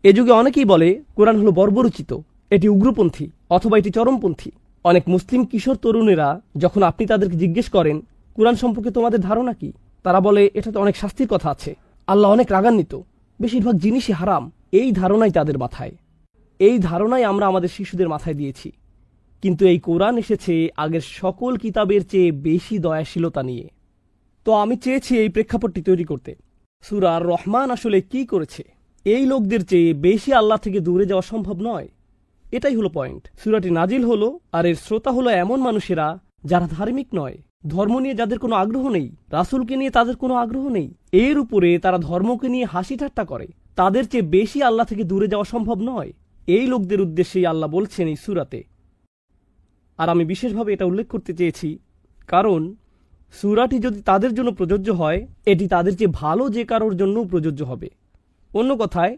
এ যুগে অনেকেই বলে কোরআন হলো বর্বরচিত, এটি উগ্রপন্থী অথবা এটি চরমপন্থী। অনেক মুসলিম কিশোর তরুণেরা যখন আপনি তাদেরকে জিজ্ঞেস করেন কোরআন সম্পর্কে তোমাদের ধারণা কি, তারা বলে এটাতে অনেক শাস্তির কথা আছে, আল্লাহ অনেক রাগান্বিত, বেশিরভাগ জিনিসই হারাম। এই ধারণাই তাদের মাথায়, এই ধারণাই আমরা আমাদের শিশুদের মাথায় দিয়েছি। কিন্তু এই কোরআন এসেছে আগের সকল কিতাবের চেয়ে বেশি দয়াশীলতা নিয়ে। তো আমি চেয়েছি এই প্রেক্ষাপটটি তৈরি করতে। সূরা আর রহমান আসলে কি করেছে? এই লোকদের চেয়ে বেশি আল্লাহ থেকে দূরে যাওয়া সম্ভব নয়, এটাই হলো পয়েন্ট। সূরাটি নাজিল হলো আর এর শ্রোতা হলো এমন মানুষেরা যারা ধার্মিক নয়, ধর্ম নিয়ে যাদের কোনো আগ্রহ নেই, রাসূলকে নিয়ে তাদের কোনো আগ্রহ নেই, এর উপরে তারা ধর্মকে নিয়ে হাসি ঠাট্টা করে। তাদের চেয়ে বেশি আল্লাহ থেকে দূরে যাওয়া সম্ভব নয়। এই লোকদের উদ্দেশ্যেই আল্লাহ বলছেন এই সূরাতে। আর আমি বিশেষভাবে এটা উল্লেখ করতে চেয়েছি কারণ সূরাটি যদি তাদের জন্য প্রযোজ্য হয়, এটি তাদের চেয়ে ভালো যে কারোর জন্যও প্রযোজ্য হবে। অন্য কথায়,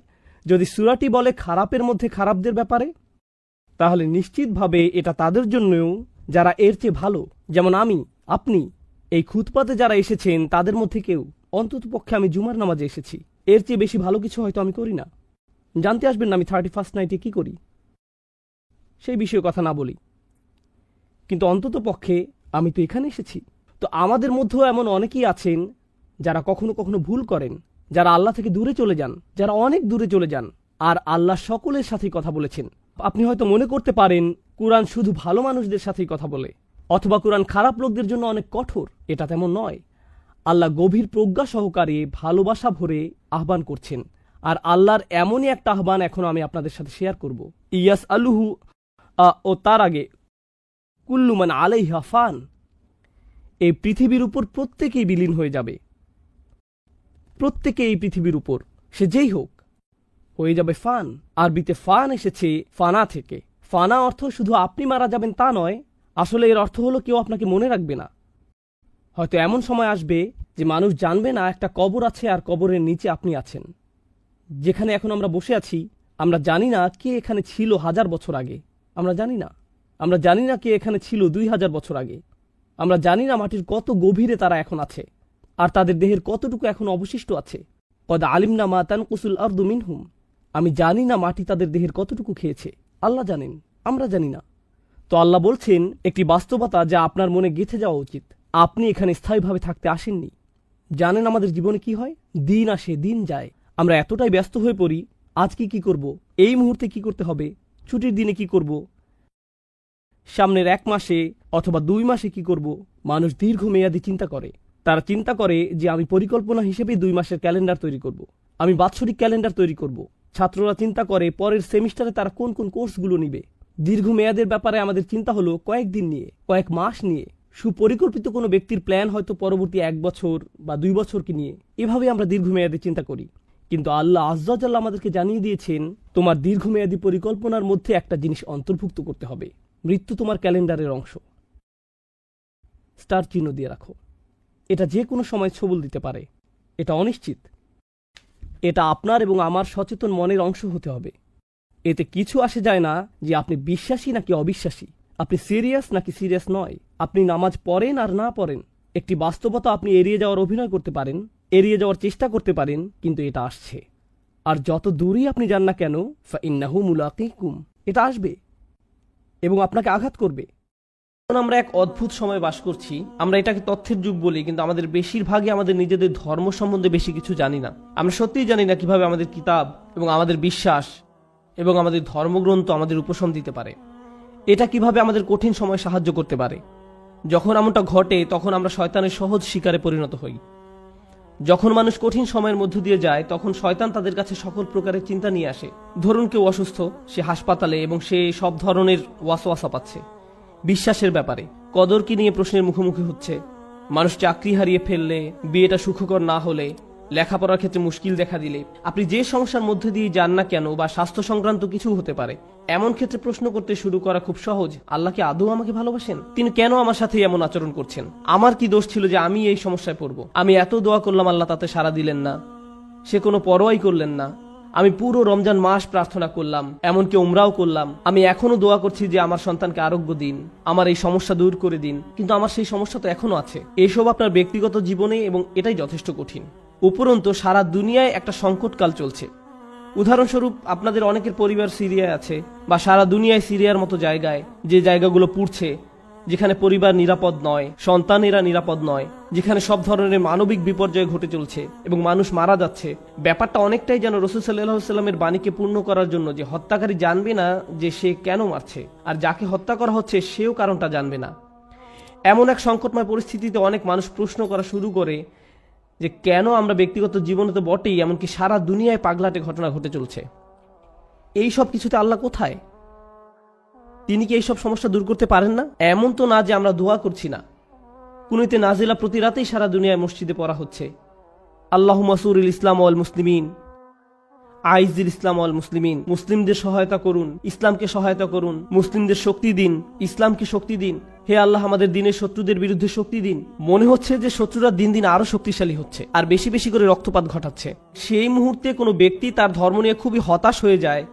যদি সূরাটি বলে খারাপের মধ্যে খারাপদের ব্যাপারে, তাহলে নিশ্চিতভাবে এটা তাদের জন্যও যারা এর চেয়ে ভালো, যেমন আমি, আপনি, এই খুতবাতে যারা এসেছেন তাদের মধ্যে কেউ। অন্ততপক্ষে আমি জুমার নামাজে এসেছি, এর চেয়ে বেশি ভালো কিছু হয়তো আমি করি না। জানতে আসবেন না আমি 31st নাইটে কি করি, সেই বিষয়ে কথা না বলি, কিন্তু অন্তত পক্ষে আমি তো এখানে এসেছি। তো আমাদের মধ্যেও এমন অনেকেই আছেন যারা কখনো কখনো ভুল করেন, যারা আল্লাহ থেকে দূরে চলে যান, যারা অনেক দূরে চলে যান। আর আল্লাহ সকলের সাথেই কথা বলেছেন। আপনি হয়তো মনে করতে পারেন কুরআন শুধু ভালো মানুষদের সাথেই কথা বলে, অথবা কুরআন খারাপ লোকদের জন্য অনেক কঠোর। এটা তেমন নয়। আল্লাহ গভীর প্রজ্ঞা সহকারে ভালোবাসা ভরে আহ্বান করছেন। আর আল্লাহর এমনই একটা আহ্বান এখন আমি আপনাদের সাথে শেয়ার করব। ইয়াস আলুহু ও তার আগে কুল্লু মান আলাইহা ফান, এই পৃথিবীর উপর প্রত্যেকেই বিলীন হয়ে যাবে। প্রত্যেকে এই পৃথিবীর উপর, সে যেই হোক, হয়ে যাবে ফান। আরবিতে ফান এসেছে ফানা থেকে। ফানা অর্থ শুধু আপনি মারা যাবেন তা নয়, আসলে এর অর্থ হলো কেউ আপনাকে মনে রাখবে না। হয়তো এমন সময় আসবে যে মানুষ জানবে না একটা কবর আছে আর কবরের নিচে আপনি আছেন। যেখানে এখন আমরা বসে আছি, আমরা জানি না কে এখানে ছিল 1000 বছর আগে। আমরা জানি না। আমরা জানি না কে এখানে ছিল 2000 বছর আগে। আমরা জানি না মাটির কত গভীরে তারা এখন আছে, আর তাদের দেহের কতটুকু এখন অবশিষ্ট আছে। কদ আলিমনা মা তানকুসুল আরদু মিনহুম, আমি জানি না মাটি তাদের দেহের কতটুকু খেয়েছে। আল্লাহ জানেন, আমরা জানি না। তো আল্লাহ বলছেন একটি বাস্তবতা যা আপনার মনে গেঁথে যাওয়া উচিত। আপনি এখানে স্থায়ীভাবে থাকতে আসেননি। জানেন আমাদের জীবনে কি হয়? দিন আসে দিন যায়। আমরা এতটাই ব্যস্ত হয়ে পড়ি, আজকে কি করব, এই মুহূর্তে কি করতে হবে, ছুটির দিনে কি করব, সামনের 1 মাসে অথবা 2 মাসে কি করব। মানুষ দীর্ঘমেয়াদী চিন্তা করে। তারা চিন্তা করে যে আমি পরিকল্পনা হিসেবে 2 মাসের ক্যালেন্ডার তৈরি করব, আমি বাৎসরিক ক্যালেন্ডার তৈরি করব। ছাত্ররা চিন্তা করে পরের সেমিস্টারে তারা কোন কোন কোর্সগুলো নিবে। দীর্ঘমেয়াদের ব্যাপারে আমাদের চিন্তা হলো কয়েকদিন নিয়ে, কয়েক মাস নিয়ে। সুপরিকল্পিত কোনো ব্যক্তির প্ল্যান হয়তো পরবর্তী 1 বছর বা 2 বছরকে নিয়ে। এভাবে আমরা দীর্ঘমেয়াদে চিন্তা করি। কিন্তু আল্লাহ আজ্জা ওয়া জাল্লা আমাদেরকে জানিয়ে দিয়েছেন তোমার দীর্ঘমেয়াদী পরিকল্পনার মধ্যে একটা জিনিস অন্তর্ভুক্ত করতে হবে। মৃত্যু তোমার ক্যালেন্ডারের অংশ। স্টার চিহ্ন দিয়ে রাখো। এটা যে কোনো সময় ছবল দিতে পারে। এটা অনিশ্চিত। এটা আপনার এবং আমার সচেতন মনের অংশ হতে হবে। এতে কিছু আসে যায় না যে আপনি বিশ্বাসী নাকি অবিশ্বাসী, আপনি সিরিয়াস নাকি সিরিয়াস নয়, আপনি নামাজ পড়েন আর না পড়েন। একটি বাস্তবতা আপনি এড়িয়ে যাওয়ার অভিনয় করতে পারেন, এড়িয়ে যাওয়ার চেষ্টা করতে পারেন, কিন্তু এটা আসছে। আর যত দূরেই আপনি যান না কেন, ফাইন্নাহু মুলাকিকুম, এটা আসবে এবং আপনাকে আঘাত করবে। আমরা এক অদ্ভুত সময় বাস করছি। আমরা এটাকে তথ্যের যুগ বলি, কিন্তু আমাদের বেশিরভাগই আমাদের নিজেদের ধর্ম সম্বন্ধে বেশি কিছু জানি না। আমরা সত্যিই জানি না কিভাবে আমাদের কিতাব এবং আমাদের বিশ্বাস এবং আমাদের ধর্মগ্রন্থ আমাদের উপশম দিতে পারে। এটা কিভাবে আমাদের কঠিন সময় সাহায্য করতে পারে। যখন এমনটা ঘটে তখন আমরা শয়তানের সহজ শিকারে পরিণত হই। যখন মানুষ কঠিন সময়ের মধ্য দিয়ে যায় তখন শয়তান তাদের কাছে সকল প্রকারের চিন্তা নিয়ে আসে। ধরুন কেউ অসুস্থ, সে হাসপাতালে এবং সে সব ধরনের ওয়াসওয়াসা পাচ্ছে। বিশ্বাসের ব্যাপারে কদরকে নিয়ে প্রশ্নের মুখোমুখি হচ্ছে। মানুষ চাকরি হারিয়ে ফেললে, বিয়েটা সুখকর না হলে, লেখাপড়ার ক্ষেত্রে মুশকিল দেখা দিলে, আপনি যে সমস্যার মধ্যে দিয়ে যান না কেন, বা স্বাস্থ্য সংক্রান্ত কিছু হতে পারে, এমন ক্ষেত্রে প্রশ্ন করতে শুরু করা খুব সহজ। আল্লাহ কি আদৌ আমাকে ভালোবাসেন? তিনি কেন আমার সাথে এমন আচরণ করছেন? আমার কি দোষ ছিল যে আমি এই সমস্যায় পড়ব? আমি এত দোয়া করলাম, আল্লাহ তাতে সাড়া দিলেন না, সে কোনো পরোয়াই করলেন না। আমি পুরো রমজান মাস প্রার্থনা করলাম, এমনকি উমরাও করলাম। আমি এখনো দোয়া করছি যে আমার সন্তানকে আরোগ্য দিন, আমার এই সমস্যা দূর করে দিন, কিন্তু আমার সেই সমস্যা তো এখনো আছে। এসব আপনার ব্যক্তিগত জীবনে, এবং এটাই যথেষ্ট কঠিন। উপরন্তু সারা দুনিয়ায় একটা সংকটকাল চলছে। উদাহরণস্বরূপ আপনাদের অনেকের পরিবার সিরিয়ায় আছে, বা সারা দুনিয়ায় সিরিয়ার মতো জায়গায়, যে জায়গাগুলো পুড়ছে, যেখানে পরিবার নিরাপদ নয়, সন্তানেরা নিরাপদ নয়, যেখানে সব ধরনের মানবিক বিপর্যয় ঘটে চলছে এবং মানুষ মারা যাচ্ছে। ব্যাপারটা অনেকটাই যেন রাসূল সাল্লাল্লাহু আলাইহি ওয়াসাল্লামের বাণীকে পূর্ণ করার জন্য, যে হত্যাকারী জানবে না যে সে কেন মারছে, আর যাকে হত্যা করা হচ্ছে সেও কারণটা জানবে না। এমন এক সংকটময় পরিস্থিতিতে অনেক মানুষ প্রশ্ন করা শুরু করে যে কেন আমরা ব্যক্তিগত জীবনে তো বটেই, এমনকি সারা দুনিয়ায় পাগলাটে ঘটনা ঘটে চলছে। এই সব কিছুতে আল্লাহ কোথায়? তিনি কি এইসব সমস্যা দূর করতে পারেন না? এমন তো না যে আমরা দোয়া করছি না। কুনুতে নাজিলা প্রতি রাতেই সারা দুনিয়ায় মসজিদে পড়া হচ্ছে, আল্লাহুম্মা সুরিল ইসলাম ওয়াল মুসলিমিন, আইজিল ইসলাম ওয়াল মুসলিমিন, মুসলিমদের সহায়তা করুন, ইসলামকে সহায়তা করুন, মুসলিমদের শক্তি দিন, ইসলামকে শক্তি দিন, হে আল্লাহ আমাদের দিনের শত্রুদের বিরুদ্ধে শক্তি দিন। মনে হচ্ছে যে শত্রুরা দিন দিন আরো শক্তিশালী হচ্ছে আর বেশি বেশি করে রক্তপাত ঘটাচ্ছে। সেই মুহূর্তে কোনো ব্যক্তি তার ধর্ম নিয়ে খুবই হতাশ হয়ে যায়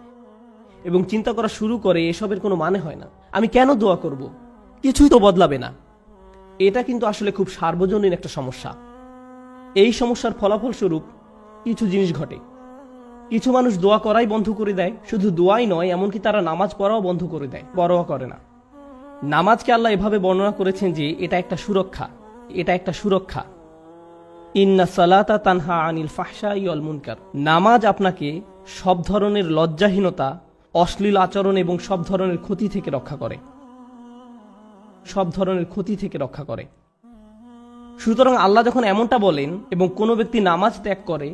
এবং চিন্তা করা শুরু করে এসবের কোনো মানে হয় না, আমি কেন দোয়া করব, কিছুই তো বদলাবে না। এটা কিন্তু আসলে খুব সার্বজনীন একটা সমস্যা। এই সমস্যার ফলাফল স্বরূপ কিছু জিনিস ঘটে। কিছু মানুষ দোয়া করাই বন্ধ করে দেয়, শুধু দোয়াই নয়, এমনকি তারা নামাজ পড়াও বন্ধ করে দেয়, পরোয়া করে না। নামাজকে আল্লাহ এভাবে বর্ণনা করেছেন যে এটা একটা সুরক্ষা, এটা একটা সুরক্ষা। ইন্না সালাতা তানহা আনিল ফাহশাই ওয়াল মুনকার। নামাজ আপনাকে সব ধরনের লজ্জাহীনতা, অশ্লীল আচরণ এবং সব ধরনের ক্ষতি থেকে রক্ষা করে, সব ধরনের ক্ষতি থেকে রক্ষা করে। সুতরাং আল্লাহ যখন এমনটা বলেন এবং কোনো ব্যক্তি নামাজ ত্যাগ করে,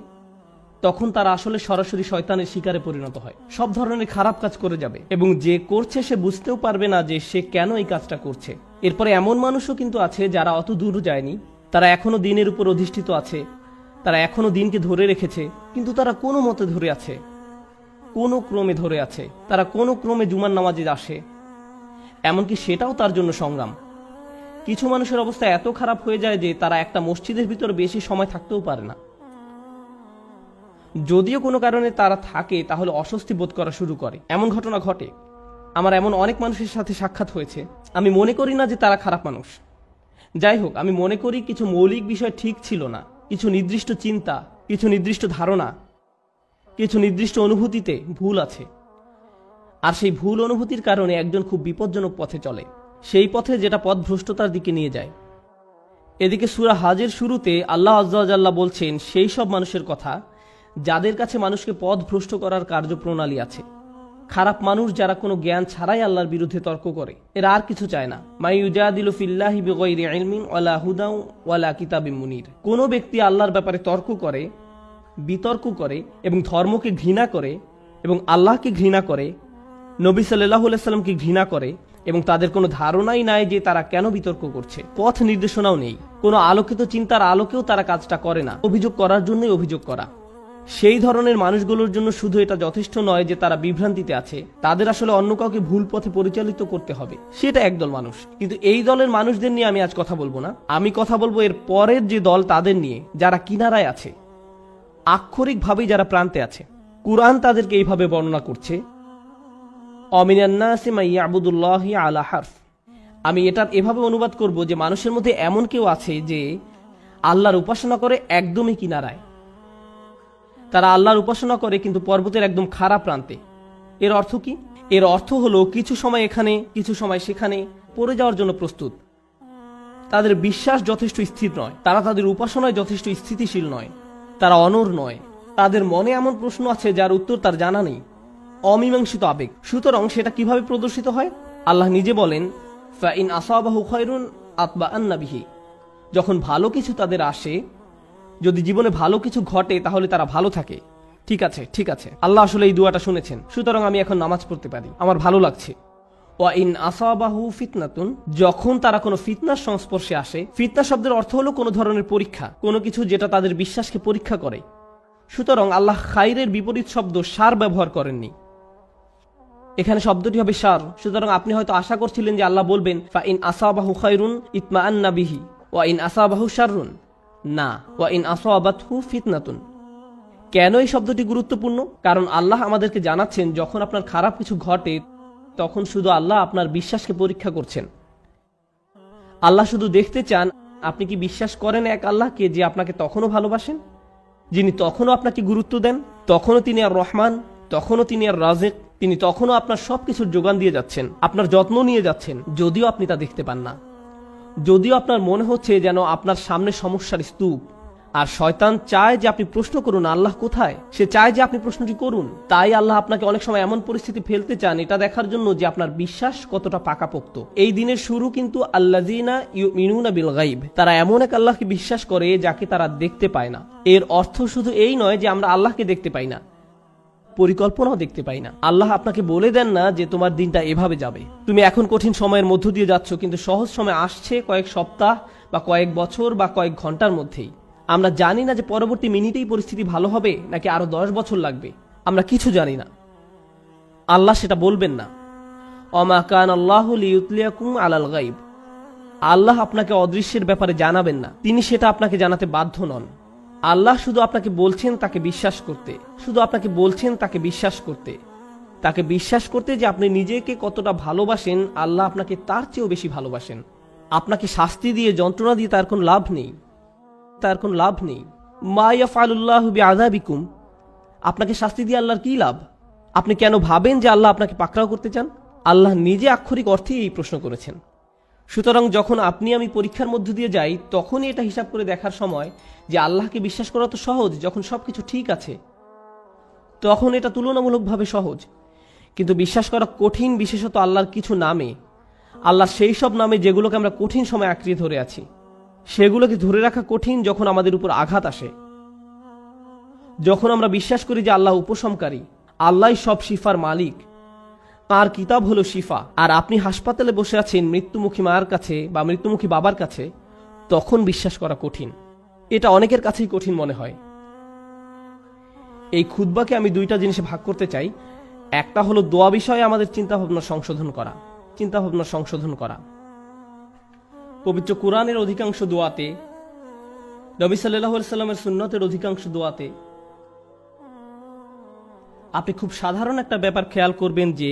তখন তারা আসলে সরাসরি শয়তানের শিকারে পরিণত হয়, সব ধরনের খারাপ কাজ করে যাবে এবং যে করছে সে বুঝতেও পারবে না যে সে কেন এই কাজটা করছে। এরপরে এমন মানুষও কিন্তু আছে যারা অত দূর যায়নি, তারা এখনো দিনের উপর অধিষ্ঠিত আছে, তারা এখনো দিনকে ধরে রেখেছে, কিন্তু তারা কোনো মতে ধরে আছে, কোনো ক্রমে ধরে আছে, তারা কোনো ক্রমে জুমার নামাজে আসে, এমনকি সেটাও তার জন্য সংগ্রাম। কিছু মানুষের অবস্থা এত খারাপ হয়ে যায় যে তারা একটা মসজিদের ভিতর বেশি সময় থাকতেও পারে না। যদিও কোনো কারণে তারা থাকে তাহলে অস্বস্তি বোধ করা শুরু করে। এমন ঘটনা ঘটে। আমার এমন অনেক মানুষের সাথে সাক্ষাৎ হয়েছে। আমি মনে করি না যে তারা খারাপ মানুষ, যাই হোক, আমি মনে করি কিছু মৌলিক বিষয় ঠিক ছিল না, কিছু নির্দিষ্ট চিন্তা, কিছু নির্দিষ্ট ধারণা, কিছু নির্দিষ্ট অনুভূতিতে ভুল আছে। আর সেই ভুল অনুভূতির কারণে একজন খুব বিপজ্জনক পথে চলে, সেই পথে যেটা পথ ভ্রষ্টতার দিকে নিয়ে যায়। এদিকে সূরা হাজের শুরুতে আল্লাহ আজ্জা ওয়া জাল্লা বলছেন সেই সব মানুষের কথা যাদের কাছে মানুষকে পথ ভ্রষ্ট করার কার্যপ্রণালী আছে। খারাপ মানুষ যারা কোনো জ্ঞান ছাড়াই আল্লাহর বিরুদ্ধে তর্ক করে, এরা আর কিছু চায় না। মাই ইউজাদিলু ফিল্লাহি বিগাইরি ইলমিন ওয়ালা হুদাও ওয়ালা কিতাবিম মুনির। কোনো ব্যক্তি আল্লাহর ব্যাপারে তর্ক করে, বিতর্ক করে এবং ধর্মকে ঘৃণা করে এবং আল্লাহকে ঘৃণা করে, নবী সাল্লাল্লাহু আলাইহি সাল্লামকে ঘৃণা করে এবং তাদের কোনো ধারণাই নাই যে তারা কেন বিতর্ক করছে, পথ নির্দেশনাও নেই, কোনো আলোকিত চিন্তার আলোকেও তারা কাজটা করে না, অভিযোগ করার জন্যই অভিযোগ করা। সেই ধরনের মানুষগুলোর জন্য শুধু এটা যথেষ্ট নয় যে তারা বিভ্রান্তিতে আছে, তাদের আসলে অন্য কাউকে ভুল পথে পরিচালিত করতে হবে। সেটা একদল মানুষ, কিন্তু এই দলের মানুষদের নিয়ে আমি আজ কথা বলবো না। আমি কথা বলবো এর পরের যে দল, তাদের নিয়ে, যারা কিনারায় আছে, আক্ষরিকভাবেই যারা প্রান্তে আছে। কুরআন তাদেরকে এইভাবে বর্ণনা করছে, অমিনান নাসি মান ইয়াবুদুল্লাহি আলা হারফ। আমি এটা এভাবে অনুবাদ করব যে মানুষের মধ্যে এমন কেউ আছে যে আল্লাহর উপাসনা করে একদমই কিনারায়। তারা আল্লাহর উপাসনা করে কিন্তু পর্বতের একদম খারাপ প্রান্তে। এর অর্থ কি? এর অর্থ হলো কিছু সময় এখানে, কিছু সময় সেখানে পড়ে যাওয়ার জন্য প্রস্তুত। তাদের বিশ্বাস যথেষ্ট স্থির নয়, তারা তাদের উপাসনায় যথেষ্ট স্থিতিশীল নয়, তারা অনড় নয়, তাদের মনে এমন প্রশ্ন আছে যার উত্তর তার জানা নেই, অমীমাংসিত আবেগ। সুতরাং সেটা কিভাবে প্রদর্শিত হয়? আল্লাহ নিজে বলেন, ফাইন আসাবাহু খায়রুন আতবাআন্না বিহি। যখন ভালো কিছু তাদের আসে, যদি জীবনে ভালো কিছু ঘটে তাহলে তারা ভালো থাকে। ঠিক আছে, ঠিক আছে, আল্লাহ আসলে এই দুয়াটা শুনেছেন, সুতরাং আমি এখন নামাজ পড়তে পারি, আমার ভালো লাগছে। ওয়া ইন আসাবাহু ফিতনাতুন, যখন তারা কোনো ফিতনার সংস্পর্শে আসে, ফিতনা শব্দের অর্থ হলো কোনো ধরনের পরীক্ষা, কোনো কিছু যেটা তাদের বিশ্বাসকে পরীক্ষা করে। সুতরাং আল্লাহ খায়রের বিপরীত শব্দ শার ব্যবহার করেননি, এখানে শব্দটি হবে শার। সুতরাং আপনি হয়তো আশা করছিলেন যে আল্লাহ বলবেন ফাইন আসাবাহু খায়রুন ইতমাআন্না বিহি ওয়া ইন আসাবাহু শাররুন। না, ওয়া ইন আসাবাতহু ফিতনাতুন। কেন এই শব্দটি গুরুত্বপূর্ণ? কারণ আল্লাহ আমাদেরকে জানাচ্ছেন যখন আপনার খারাপ কিছু ঘটে তখন শুধু আল্লাহ আপনার বিশ্বাসকে পরীক্ষা করছেন। আল্লাহ শুধু দেখতে চান আপনি কি বিশ্বাস করেন এক আল্লাহকে যে আপনাকে তখনও ভালোবাসেন। যিনি তখনও আপনাকে গুরুত্ব দেন, তখনও তিনি আর রহমান, তখনও তিনি আর রাজেক, তিনি তখনও আপনার সবকিছুর যোগান দিয়ে যাচ্ছেন, আপনার যত্ন নিয়ে যাচ্ছেন, যদিও আপনি তা দেখতে পান না, যদিও আপনার মনে হচ্ছে যেন আপনার সামনে সমস্যার স্তূপ। আর শয়তান চায় যে আপনি প্রশ্ন করুন আল্লাহ কোথায়, সে চায় যে আপনি প্রশ্নটি করুন। তাই আল্লাহ আপনাকে অনেক সময় এমন পরিস্থিতি ফেলতে চান এটা দেখার জন্য যে আপনার বিশ্বাস কতটা পাকাপোক্ত। এই দিনের শুরু কিন্তু আল্লাযিনা ইউমিনুনা বিল গায়ব, তারা এমন এক আল্লাহকে বিশ্বাস করে যাকে তারা দেখতে পায় না। এর অর্থ শুধু এই নয় যে আমরা আল্লাহকে দেখতে পাই না, পরিকল্পনাও দেখতে পাই না। আল্লাহ আপনাকে বলে দেন না যে তোমার দিনটা এভাবে যাবে, তুমি এখন কঠিন সময়ের মধ্য দিয়ে যাচ্ছ, কিন্তু সহজ সময় আসছে কয়েক সপ্তাহ বা কয়েক বছর বা কয়েক ঘন্টার মধ্যেই। আমরা জানি না যে পরবর্তী মিনিটেই পরিস্থিতি ভালো হবে নাকি আরো 10 বছর লাগবে, আমরা কিছু জানি না। আল্লাহ সেটা বলবেন না। ওমা কান আল্লাহু লিইউতলিয়াকুম আলাল গায়ব, আল্লাহ আপনাকে অদৃশ্যের ব্যাপারে জানাবেন না, তিনি সেটা আপনাকে জানাতে বাধ্য নন। আল্লাহ শুধু আপনাকে বলছেন তাকে বিশ্বাস করতে, শুধু আপনাকে বলছেন তাকে বিশ্বাস করতে, তাকে বিশ্বাস করতে যে আপনি নিজেকে কতটা ভালোবাসেন, আল্লাহ আপনাকে তার চেয়েও বেশি ভালোবাসেন। আপনাকে শাস্তি দিয়ে, যন্ত্রণা দিয়ে তার কোনো লাভ নেই, তার কোনো লাভ নেই। মা ইয়াফআলুল্লাহু বিআযাবিকুম, আপনাকে শাস্তি দিয়ে আল্লাহর কি লাভ? আপনি কেন ভাবেন যে আল্লাহ আপনাকে পাকড়াও করতে চান? আল্লাহ নিজে আক্ষরিক অর্থেই এই প্রশ্ন করেছেন। সুতরাং যখন আপনি আমি পরীক্ষার মধ্য দিয়ে যাই, তখনই এটা হিসাব করে দেখার সময় যে আল্লাহকে বিশ্বাস করা তো সহজ যখন সবকিছু ঠিক আছে, তখন এটা তুলনামূলকভাবে সহজ। কিন্তু বিশ্বাস করা কঠিন, বিশেষত আল্লাহর কিছু নামে, আল্লাহর সেই সব নামে যেগুলোকে আমরা কঠিন সময় আঁকড়ে ধরে আছি। সেগুলোকে ধরে রাখা কঠিন যখন আমাদের উপর আঘাত আসে, যখন আমরা বিশ্বাস করি যে আল্লাহ উপশমকারী, আল্লাহ সব শিফার মালিক, তার কিতাব হলো শিফা, আর আপনি হাসপাতালে বসে আছেন মৃত্যুমুখী মায়ের কাছে বা মৃত্যুমুখী বাবার কাছে, তখন বিশ্বাস করা কঠিন। এটা অনেকের কাছেই কঠিন মনে হয়। এই খুতবাকে আমি দুইটা জিনিসে ভাগ করতে চাই। একটা হলো দোয়া বিষয়ে আমাদের চিন্তাভাবনা সংশোধন করা। পবিত্র কোরআনের অধিকাংশ দোয়াতে, নবী সাল্লাল্লাহু আলাইহি সাল্লামের সুন্নতের অধিকাংশ দোয়াতে আপনি খুব সাধারণ একটা ব্যাপার খেয়াল করবেন যে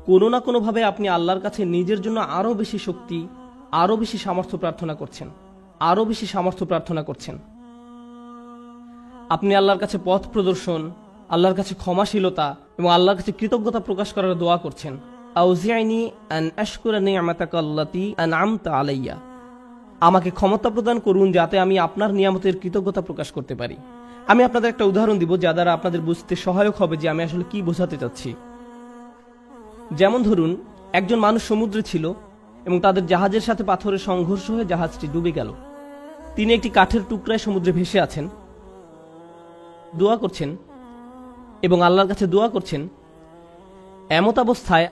কোনো না কোনোভাবে আপনি আল্লাহর কাছে নিজের জন্য আরো বেশি শক্তি, আরো বেশি সামর্থ্য প্রার্থনা করছেন। আপনি আল্লাহর কাছে পথ প্রদর্শন, আল্লাহর কাছে ক্ষমাশীলতা এবং আল্লাহর কাছে কৃতজ্ঞতা প্রকাশ করার দোয়া করছেন। আউজিআনি আন আশকুরা নি'মাতাকা আল্লাতী আন'আমতা আলাইয়া, আমাকে ক্ষমতা প্রদান করুন যাতে আমি আপনার নিয়ামতের কৃতজ্ঞতা প্রকাশ করতে পারি। আমি আপনাদের একটা উদাহরণ দিব যা দ্বারা আপনাদের বুঝতে সহায়ক হবে যে আমি আসলে কি বোঝাতে চাচ্ছি। যেমন ধরুন, একজন মানুষ সমুদ্রে ছিল এবং তাদের জাহাজের সাথে পাথরের সংঘর্ষ হয়ে জাহাজটি ডুবে গেল। তিনি একটি কাঠের টুকরায় সমুদ্রে ভেসে আছেন, দোয়া করছেন এবং আল্লাহর কাছে দোয়া করছেন। এমত অবস্থায়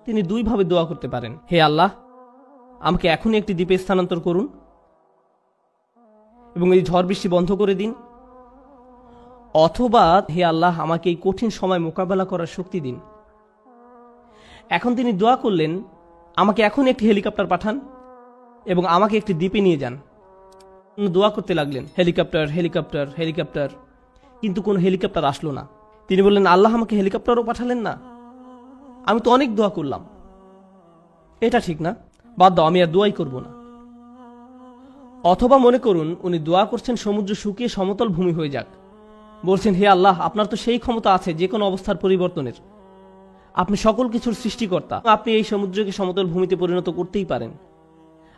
তিনি দুইভাবে দোয়া করতে পারেন। হে আল্লাহ, আমাকে এখনই একটি দ্বীপে স্থানান্তর করুন এবং এই ঝড় বৃষ্টি বন্ধ করে দিন, অথবা হে আল্লাহ, আমাকে এই কঠিন সময় মোকাবেলা করার শক্তি দিন। এখন তিনি দোয়া করলেন, আমাকে এখন একটি হেলিকপ্টার পাঠান এবং আমাকে একটি দ্বীপে নিয়ে যান। দোয়া করতে লাগলেন, হেলিকপ্টার হেলিকপ্টার হেলিকপ্টার, কিন্তু কোনো হেলিকপ্টার আসলো না। তিনি বললেন, আল্লাহ আমাকে হেলিকপ্টারও পাঠালেন না, আমি তো অনেক দোয়া করলাম, এটা ঠিক না, বাদ দাও, আমি আর দোয়াই করব না। অথবা মনে করুন উনি দোয়া করছেন সমুদ্র শুকিয়ে সমতল ভূমি হয়ে যাক, বলছেন, হে আল্লাহ, আপনার তো সেই ক্ষমতা আছে যে কোনো অবস্থার পরিবর্তনের, আপনি সকল কিছুর সৃষ্টিকর্তা, আপনি এই সমুদ্রকে সমতল ভূমিতে পরিণত করতেই পারেন।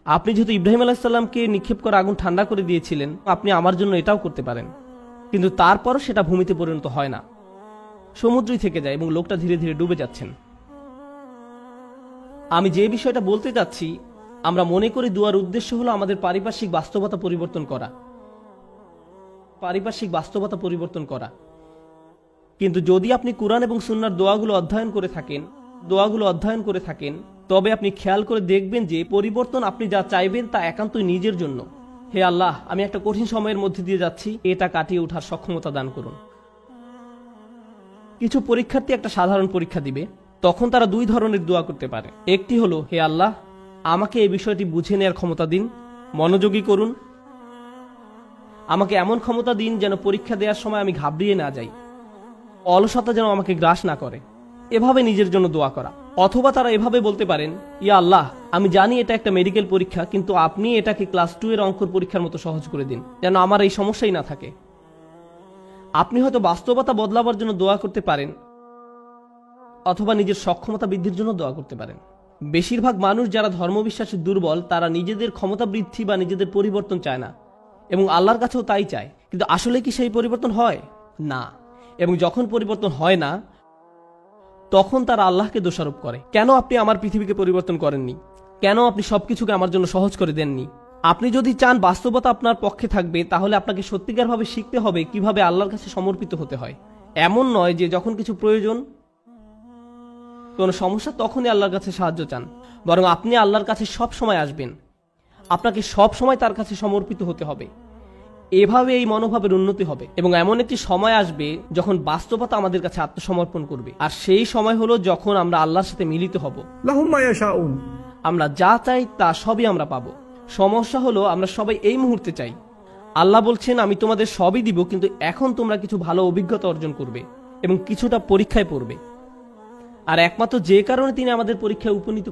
আপনি যেহেতু ইব্রাহিম আলাইহিস সালামকে নিক্ষেপ করা আগুন ঠান্ডা করে দিয়েছিলেন, আপনি আমার জন্য এটাও করতে পারেন। কিন্তু তারপরও সেটা ভূমিতে পরিণত হয় না, সমুদ্রই থেকে যায় এবং লোকটা ধীরে ধীরে ডুবে যাচ্ছেন। আমি যে বিষয়টা বলতে চাচ্ছি, আমরা মনে করি দুয়ার উদ্দেশ্য হলো আমাদের পারিপার্শ্বিক বাস্তবতা পরিবর্তন করা। কিন্তু যদি আপনি কুরআন এবং সুন্নাহর দোয়াগুলো অধ্যয়ন করে থাকেন, তবে আপনি খেয়াল করে দেখবেন যে পরিবর্তন আপনি যা চাইবেন তা একান্তই নিজের জন্য। হে আল্লাহ, আমি একটা কঠিন সময়ের মধ্যে দিয়ে যাচ্ছি, এটা কাটিয়ে ওঠার সক্ষমতা দান করুন। কিছু পরীক্ষার্থী একটা সাধারণ পরীক্ষা দিবে, তখন তারা দুই ধরনের দোয়া করতে পারে। একটি হলো, হে আল্লাহ, আমাকে এই বিষয়টি বুঝে নেওয়ার ক্ষমতা দিন, মনোযোগী করুন, আমাকে এমন ক্ষমতা দিন যেন পরীক্ষা দেওয়ার সময় আমি ঘাবড়িয়ে না যাই, অলসতা যেন আমাকে গ্রাস না করে, এভাবে নিজের জন্য দোয়া করা। অথবা তারা এভাবে বলতে পারেন, ইয়া আল্লাহ, আমি জানি এটা একটা মেডিকেল পরীক্ষা, কিন্তু আপনি এটাকে ক্লাস 2 এর অঙ্কর পরীক্ষার মতো সহজ করে দিন, যেন আমার এই সমস্যাই না থাকে। আপনি হয়তো বাস্তবতা বদলাবার জন্য দোয়া করতে পারেন, অথবা নিজের সক্ষমতা বৃদ্ধির জন্য দোয়া করতে পারেন। বেশিরভাগ মানুষ যারা ধর্মবিশ্বাসে দুর্বল, তারা নিজেদের ক্ষমতা বৃদ্ধি বা নিজেদের পরিবর্তন চায় না, এবং আল্লাহর কাছেও তাই চায়। কিন্তু আসলে কি সেই পরিবর্তন হয় না? এবং যখন পরিবর্তন হয় না, তখন তারা আল্লাহকে দোষারোপ করে। কেন আপনি আমার পৃথিবীকে পরিবর্তন করেননি? কেন আপনি সবকিছুকে আমার জন্য সহজ করে দেননি? আপনি যদি চান বাস্তবতা আপনার পক্ষে থাকবে, তাহলে আপনাকে সত্যিকারভাবে শিখতে হবে কিভাবে আল্লাহর কাছে সমর্পিত হতে হয়। এমন নয় যে যখন কিছু প্রয়োজন, কোনো সমস্যা, তখনই আল্লাহর কাছে সাহায্য চান, বরং আপনি আল্লাহর কাছে সব সময় আসবেন। আপনাকে সব সময় তার কাছে সমর্পিত হতে হবে। এভাবে এই মনোভাবের উন্নতি হবে, এবং এমন একটি সময় আসবে যখন বাস্তবতা আমাদের কাছে আত্মসমর্পণ করবে। আর সেই সময় হলো যখন আমরা আল্লাহর সাথে মিলিত হব। লাহুম মা ইয়াশাউন। আমরা যা চাই তা সবই আমরা পাবো। সমস্যা হলো আমরা সবাই এই মুহূর্তে চাই। আল্লাহ বলছেন, আমি তোমাদের সবই দিব, কিন্তু এখন তোমরা কিছু ভালো অভিজ্ঞতা অর্জন করবে এবং কিছুটা পরীক্ষায় পড়বে। আর একমাত্র যে কারণে তিনি আমাদের পরীক্ষায় উপনীত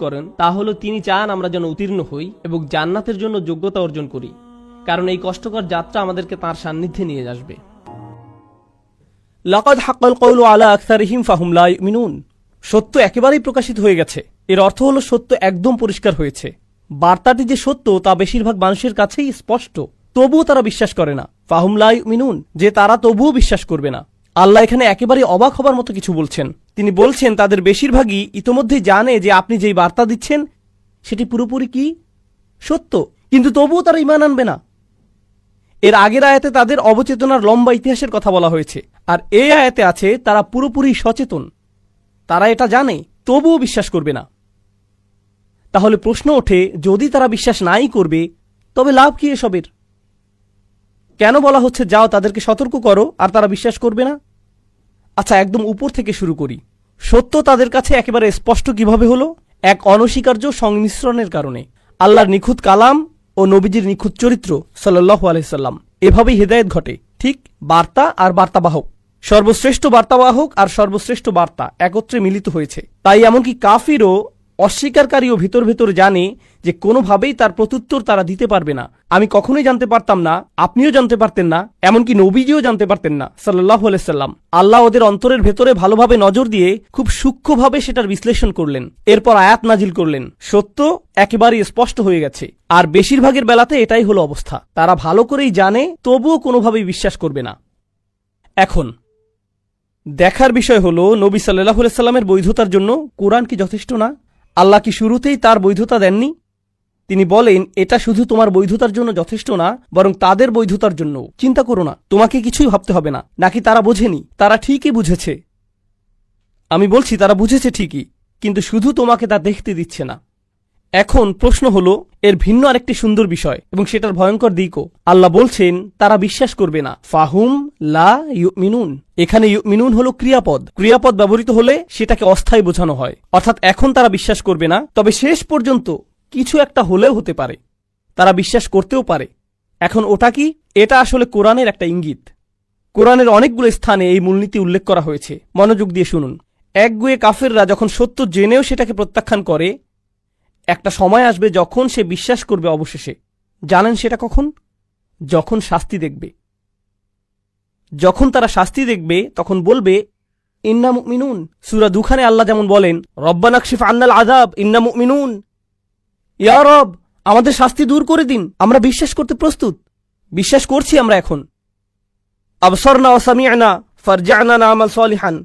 করেন, তা হলো তিনি চান আমরা যেন উত্তীর্ণ হই এবং জান্নাতের জন্য যোগ্যতা অর্জন করি, কারণ এই কষ্টকর যাত্রা আমাদেরকে তাঁর সান্নিধ্যে নিয়ে আসবে। লাকাদ হাক্কাল কওলু আলা আকসারিহিম ফাহুম লা ইউমিনুন। সত্য একেবারেই প্রকাশিত হয়ে গেছে। এর অর্থ হলো সত্য একদম পরিষ্কার হয়েছে। বার্তাটি যে সত্য তা বেশিরভাগ মানুষের কাছেই স্পষ্ট, তবুও তারা বিশ্বাস করে না। ফাহুম লা ইউমিনুন, যে তারা তবুও বিশ্বাস করবে না। আল্লাহ এখানে একেবারে অবাক হবার মতো কিছু বলছেন। তিনি বলছেন তাদের বেশিরভাগই ইতোমধ্যেই জানে যে আপনি যেই বার্তা দিচ্ছেন সেটি পুরোপুরি কি সত্য, কিন্তু তবুও তারা ঈমান আনবে না। এর আগের আয়াতে তাদের অবচেতনার লম্বা ইতিহাসের কথা বলা হয়েছে, আর এই আয়াতে আছে তারা পুরোপুরি সচেতন, তারা এটা জানে, তবুও বিশ্বাস করবে না। তাহলে প্রশ্ন ওঠে, যদি তারা বিশ্বাস নাই করবে তবে লাভ কি এসবের? কেন বলা হচ্ছে যাও তাদেরকে সতর্ক করো, আর তারা বিশ্বাস করবে না? আচ্ছা, একদম উপর থেকে শুরু করি। সত্য তাদের কাছে একেবারে স্পষ্ট কিভাবে হলো? এক অনস্বীকার্য সংমিশ্রণের কারণে। আল্লাহর নিখুঁত কালাম ও নবীজির নিখুঁত চরিত্র সাল্লাল্লাহু আলাইহি সাল্লাম, এভাবেই হেদায়েত ঘটে। ঠিক বার্তা আর বার্তাবাহক, সর্বশ্রেষ্ঠ বার্তাবাহক আর সর্বশ্রেষ্ঠ বার্তা একত্রে মিলিত হয়েছে। তাই এমনকি কাফিরও, অস্বীকারীও ভিতর ভেতর জানে যে কোনোভাবেই তার প্রত্যুত্তর তারা দিতে পারবে না। আমি কখনোই জানতে পারতাম না, আপনিও জানতে পারতেন না, এমনকি নবীজিও জানতে পারতেন না সাল্লাল্লাহু আলাইহি সাল্লাম। আল্লাহ ওদের অন্তরের ভেতরে ভালোভাবে নজর দিয়ে খুব সূক্ষ্মভাবে সেটার বিশ্লেষণ করলেন, এরপর আয়াত নাজিল করলেন। সত্য একেবারেই স্পষ্ট হয়ে গেছে, আর বেশিরভাগের বেলাতে এটাই হলো অবস্থা। তারা ভালো করেই জানে, তবুও কোনোভাবেই বিশ্বাস করবে না। এখন দেখার বিষয় হলো, নবী সাল্লাল্লাহু আলাইহি সাল্লামের বৈধতার জন্য কোরআন কি যথেষ্ট না? আল্লাহ কি শুরুতেই তার বৈধতা দেননি? তিনি বলেন, এটা শুধু তোমার বৈধতার জন্য যথেষ্ট না, বরং তাদের বৈধতার জন্য। চিন্তা করো না, তোমাকে কিছুই ভাবতে হবে না। নাকি তারা বোঝেনি? তারা ঠিকই বুঝেছে। আমি বলছি তারা বুঝেছে ঠিকই, কিন্তু শুধু তোমাকে তা দেখতে দিচ্ছে না। এখন প্রশ্ন হলো, এর ভিন্ন আরেকটি সুন্দর বিষয় এবং সেটার ভয়ঙ্কর দিকও। আল্লাহ বলছেন তারা বিশ্বাস করবে না। ফাহুম লা ইউমিনুন, এখানে ইউমিনুন হলো ক্রিয়াপদ। ক্রিয়াপদ ব্যবহৃত হলে সেটাকে অস্থায়ী বোঝানো হয়, অর্থাৎ এখন তারা বিশ্বাস করবে না, তবে শেষ পর্যন্ত কিছু একটা হলেও হতে পারে, তারা বিশ্বাস করতেও পারে। এখন ওটা কি? এটা আসলে কোরআনের একটা ইঙ্গিত। কোরআনের অনেকগুলো স্থানে এই মূলনীতি উল্লেখ করা হয়েছে। মনোযোগ দিয়ে শুনুন। একগুঁয়ে কাফেররা যখন সত্য জেনেও সেটাকে প্রত্যাখ্যান করে, একটা সময় আসবে যখন সে বিশ্বাস করবে অবশেষে। জানেন সেটা কখন? যখন শাস্তি দেখবে। যখন তারা শাস্তি দেখবে তখন বলবে ইন্না মুমিনুন। সূরা দুখানে আল্লাহ যেমন বলেন, রব্বানা কশিফ আন্নাল আযাব ইন্না মুমিনুন, ইয়া রব আমাদের শাস্তি দূর করে দিন, আমরা বিশ্বাস করতে প্রস্তুত, বিশ্বাস করছি আমরা এখন। আবসারনা ওয়া সামি'না ফারজি'না না'মাল সালিহান,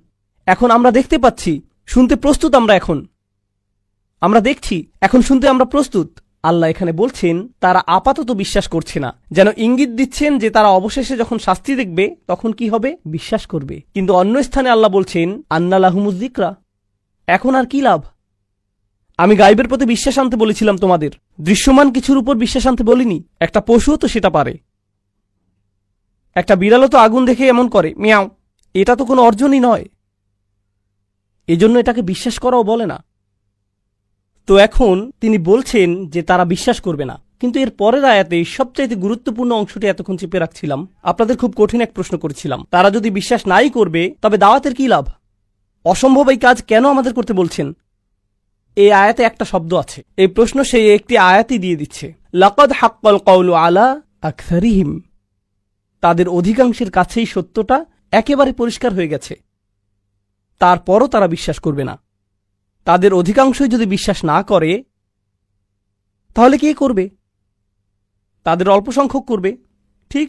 এখন আমরা দেখতে পাচ্ছি, শুনতে প্রস্তুত আমরা এখন। আমরা দেখছি, এখন শুনতে আমরা প্রস্তুত। আল্লাহ এখানে বলছেন তারা আপাতত বিশ্বাস করছে না, যেন ইঙ্গিত দিচ্ছেন যে তারা অবশেষে যখন শাস্তি দেখবে তখন কি হবে? বিশ্বাস করবে। কিন্তু অন্য স্থানে আল্লাহ বলছেন আন্না লাহুমুজ যিকরা, এখন আর কি লাভ? আমি গায়বের প্রতি বিশ্বাস আনতে বলেছিলাম তোমাদের, দৃশ্যমান কিছুর উপর বিশ্বাস আনতে বলিনি। একটা পশুও তো সেটা পারে। একটা বিড়ালও তো আগুন দেখে এমন করে, মিয়াও। এটা তো কোনো অর্জনই নয়, এজন্য এটাকে বিশ্বাস করাও বলে না। তো এখন তিনি বলছেন যে তারা বিশ্বাস করবে না। কিন্তু এর পরের আয়াতে সবচাইতে গুরুত্বপূর্ণ অংশটি এতক্ষণ চেপে রাখছিলাম, আপনাদের খুব কঠিন এক প্রশ্ন করেছিলাম। তারা যদি বিশ্বাস নাই করবে তবে দাওয়াতের কি লাভ? অসম্ভব এই কাজ কেন আমাদের করতে বলছেন? এই আয়াতে একটা শব্দ আছে, এই প্রশ্ন সেই একটি আয়াতই দিয়ে দিচ্ছে। লাকাদ হাক্কাল কওলু আলা আকসারিহিম, তাদের অধিকাংশের কাছেই সত্যটা একেবারে পরিষ্কার হয়ে গেছে, তারপরও তারা বিশ্বাস করবে না। তাদের অধিকাংশই যদি বিশ্বাস না করে, তাহলে কে করবে? তাদের অল্প সংখ্যক করবে, ঠিক।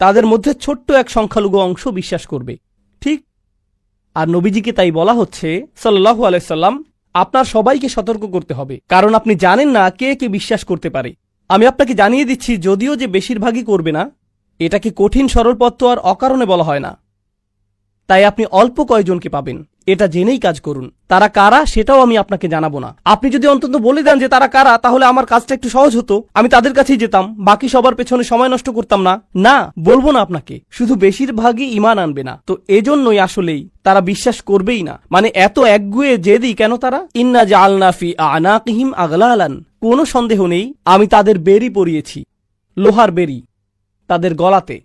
তাদের মধ্যে ছোট্ট এক সংখ্যালঘু অংশ বিশ্বাস করবে, ঠিক। আর নবীজিকে তাই বলা হচ্ছে সাল্লাল্লাহু আলাইহি সাল্লাম, আপনার সবাইকে সতর্ক করতে হবে, কারণ আপনি জানেন না কে কে বিশ্বাস করতে পারে। আমি আপনাকে জানিয়ে দিচ্ছি, যদিও যে বেশিরভাগই করবে না, এটাকে কঠিন সরল পথ তো আর অকারণে বলা হয় না। তাই আপনি অল্প কয়জনকে পাবেন, এটা জেনেই কাজ করুন। তারা কারা সেটাও আমি আপনাকে জানাবো না। আপনি যদি অন্তত বলে দেন যে তারা কারা, তাহলে আমার কাজটা একটু সহজ হতো, আমি তাদের কাছেই যেতাম, বাকি সবার পেছনে সময় নষ্ট করতাম না। না, বলবো না আপনাকে, শুধু বেশিরভাগই ঈমান আনবে না, তো এজন্যই আসলেই তারা বিশ্বাস করবেই না। মানে এত একগুয়ে জেদি কেন তারা? ইন্না জাআলনা ফি আনাকিহিম আগলালান, কোনো সন্দেহ নেই আমি তাদের বেরি পরিয়েছি, লোহার বেরি তাদের গলাতে,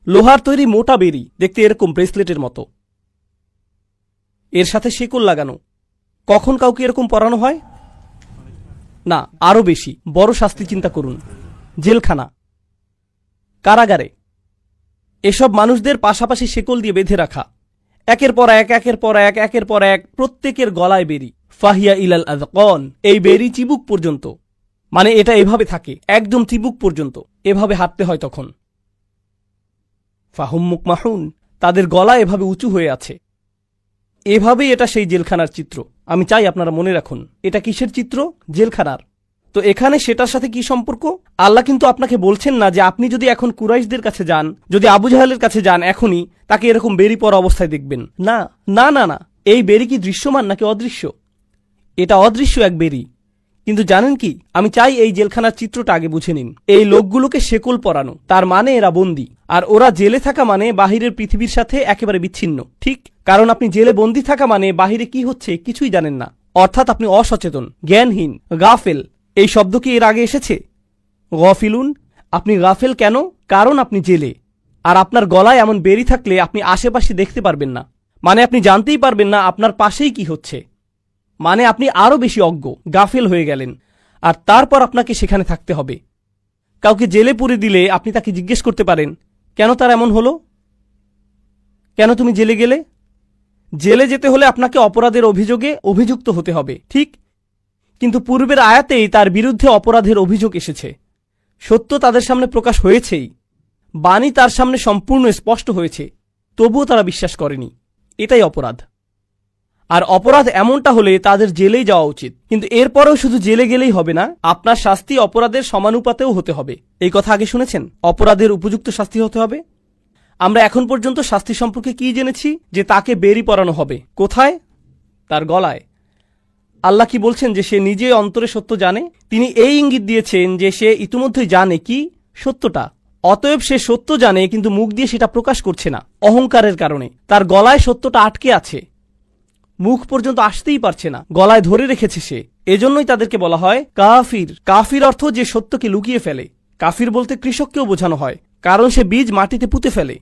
লোহার তৈরি মোটা বেরি, দেখতে এরকম ব্রেসলেটের মতো, এর সাথে শেকল লাগানো। কখন কাউকে এরকম পরানো হয়? না, আরো বেশি বড় শাস্তি চিন্তা করুন, জেলখানা, কারাগারে। এসব মানুষদের পাশাপাশি শেকল দিয়ে বেঁধে রাখা, একের পর এক, একের পর এক, একের পর এক, প্রত্যেকের গলায় বেরি। ফাহিয়া ইলাল আযকান, এই বেরি চিবুক পর্যন্ত, মানে এটা এভাবে থাকে একদম চিবুক পর্যন্ত, এভাবে হাঁটতে হয় তখন। ফাহুম মুকমাহুন, তাদের গলা এভাবে উঁচু হয়ে আছে। এভাবেই এটা সেই জেলখানার চিত্র। আমি চাই আপনারা মনে রাখুন, এটা কিসের চিত্র? জেলখানার। তো এখানে সেটার সাথে কি সম্পর্ক? আল্লাহ কিন্তু আপনাকে বলছেন না যে আপনি যদি এখন কুরাইশদের কাছে যান, যদি আবু জাহেলের কাছে যান, এখনই তাকে এরকম বেরি পরা অবস্থায় দেখবেন। না না না না, এই বেরি কি দৃশ্যমান নাকি অদৃশ্য? এটা অদৃশ্য এক বেরি। কিন্তু জানেন কি, আমি চাই এই জেলখানার চিত্রটা আগে বুঝে নিন। এই লোকগুলোকে শেকল পরানো, তার মানে এরা বন্দী, আর ওরা জেলে থাকা মানে বাহিরের পৃথিবীর সাথে একেবারে বিচ্ছিন্ন, ঠিক। কারণ আপনি জেলে বন্দী থাকা মানে বাহিরে কি হচ্ছে কিছুই জানেন না, অর্থাৎ আপনি অসচেতন, জ্ঞানহীন, গাফেল। এই শব্দ কি এর আগে এসেছে? গফিলুন। আপনি গাফেল কেন? কারণ আপনি জেলে, আর আপনার গলায় এমন বেরি থাকলে আপনি আশেপাশে দেখতে পারবেন না, মানে আপনি জানতেই পারবেন না আপনার পাশেই কি হচ্ছে, মানে আপনি আরো বেশি অজ্ঞ, গাফেল হয়ে গেলেন। আর তারপর আপনাকে সেখানে থাকতে হবে। কাউকে জেলে পুরে দিলে আপনি তাকে জিজ্ঞেস করতে পারেন, কেন তার এমন হলো? কেন তুমি জেলে গেলে? জেলে যেতে হলে আপনাকে অপরাধের অভিযোগে অভিযুক্ত হতে হবে, ঠিক। কিন্তু পূর্বের আয়াতেই তার বিরুদ্ধে অপরাধের অভিযোগ এসেছে। সত্য তাদের সামনে প্রকাশ হয়েছেই, বাণী তার সামনে সম্পূর্ণ স্পষ্ট হয়েছে, তবুও তারা বিশ্বাস করেনি। এটাই অপরাধ। আর অপরাধ এমনটা হলে তাদের জেলেই যাওয়া উচিত। কিন্তু এরপরেও শুধু জেলে গেলেই হবে না, আপনার শাস্তি অপরাধের সমানুপাতেও হতে হবে। এই কথা আগে শুনেছেন, অপরাধের উপযুক্ত শাস্তি হতে হবে। আমরা এখন পর্যন্ত শাস্তি সম্পর্কে কি জেনেছি? যে তাকে বেরি পরানো হবে। কোথায়? তার গলায়। আল্লাহ কি বলছেন? যে সে নিজে অন্তরে সত্য জানে। তিনি এই ইঙ্গিত দিয়েছেন যে সে ইতিমধ্যেই জানে কি সত্যটা, অতএব সে সত্য জানে কিন্তু মুখ দিয়ে সেটা প্রকাশ করছে না, অহংকারের কারণে। তার গলায় সত্যটা আটকে আছে, মুখ পর্যন্ত আসতেই পারছে না, গলায় ধরে রেখেছে সে। এজন্যই তাদেরকে বলা হয় কাফির। কাফির অর্থ যে সত্যকে লুকিয়ে ফেলে। কাফির বলতে কৃষককেও বোঝানো হয়, কারণ সে বীজ মাটিতে পুঁতে ফেলে।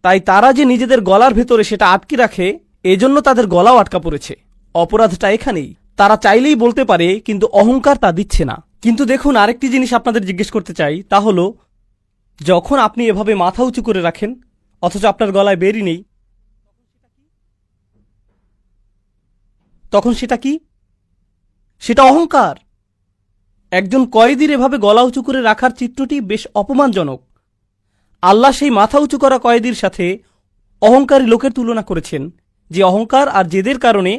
তাই তারা যে নিজেদের গলার ভেতরে সেটা আটকে রাখে, এজন্য তাদের গলাও আটকা পড়েছে। অপরাধটা এখানেই। তারা চাইলেই বলতে পারে, কিন্তু অহংকার তা দিচ্ছে না। কিন্তু দেখুন, আরেকটি জিনিস আপনাদের জিজ্ঞেস করতে চাই, তা হলো যখন আপনি এভাবে মাথা উঁচু করে রাখেন অথচ আপনার গলায় বেরি নেই, তখন সেটা কি? সেটা অহংকার। একজন কয়েদির এভাবে গলা উঁচু করে রাখার চিত্রটি বেশ অপমানজনক। আল্লাহ সেই মাথা উঁচু করা কয়েদির সাথে অহংকারী লোকের তুলনা করেছেন, যে অহংকার আর জেদের কারণে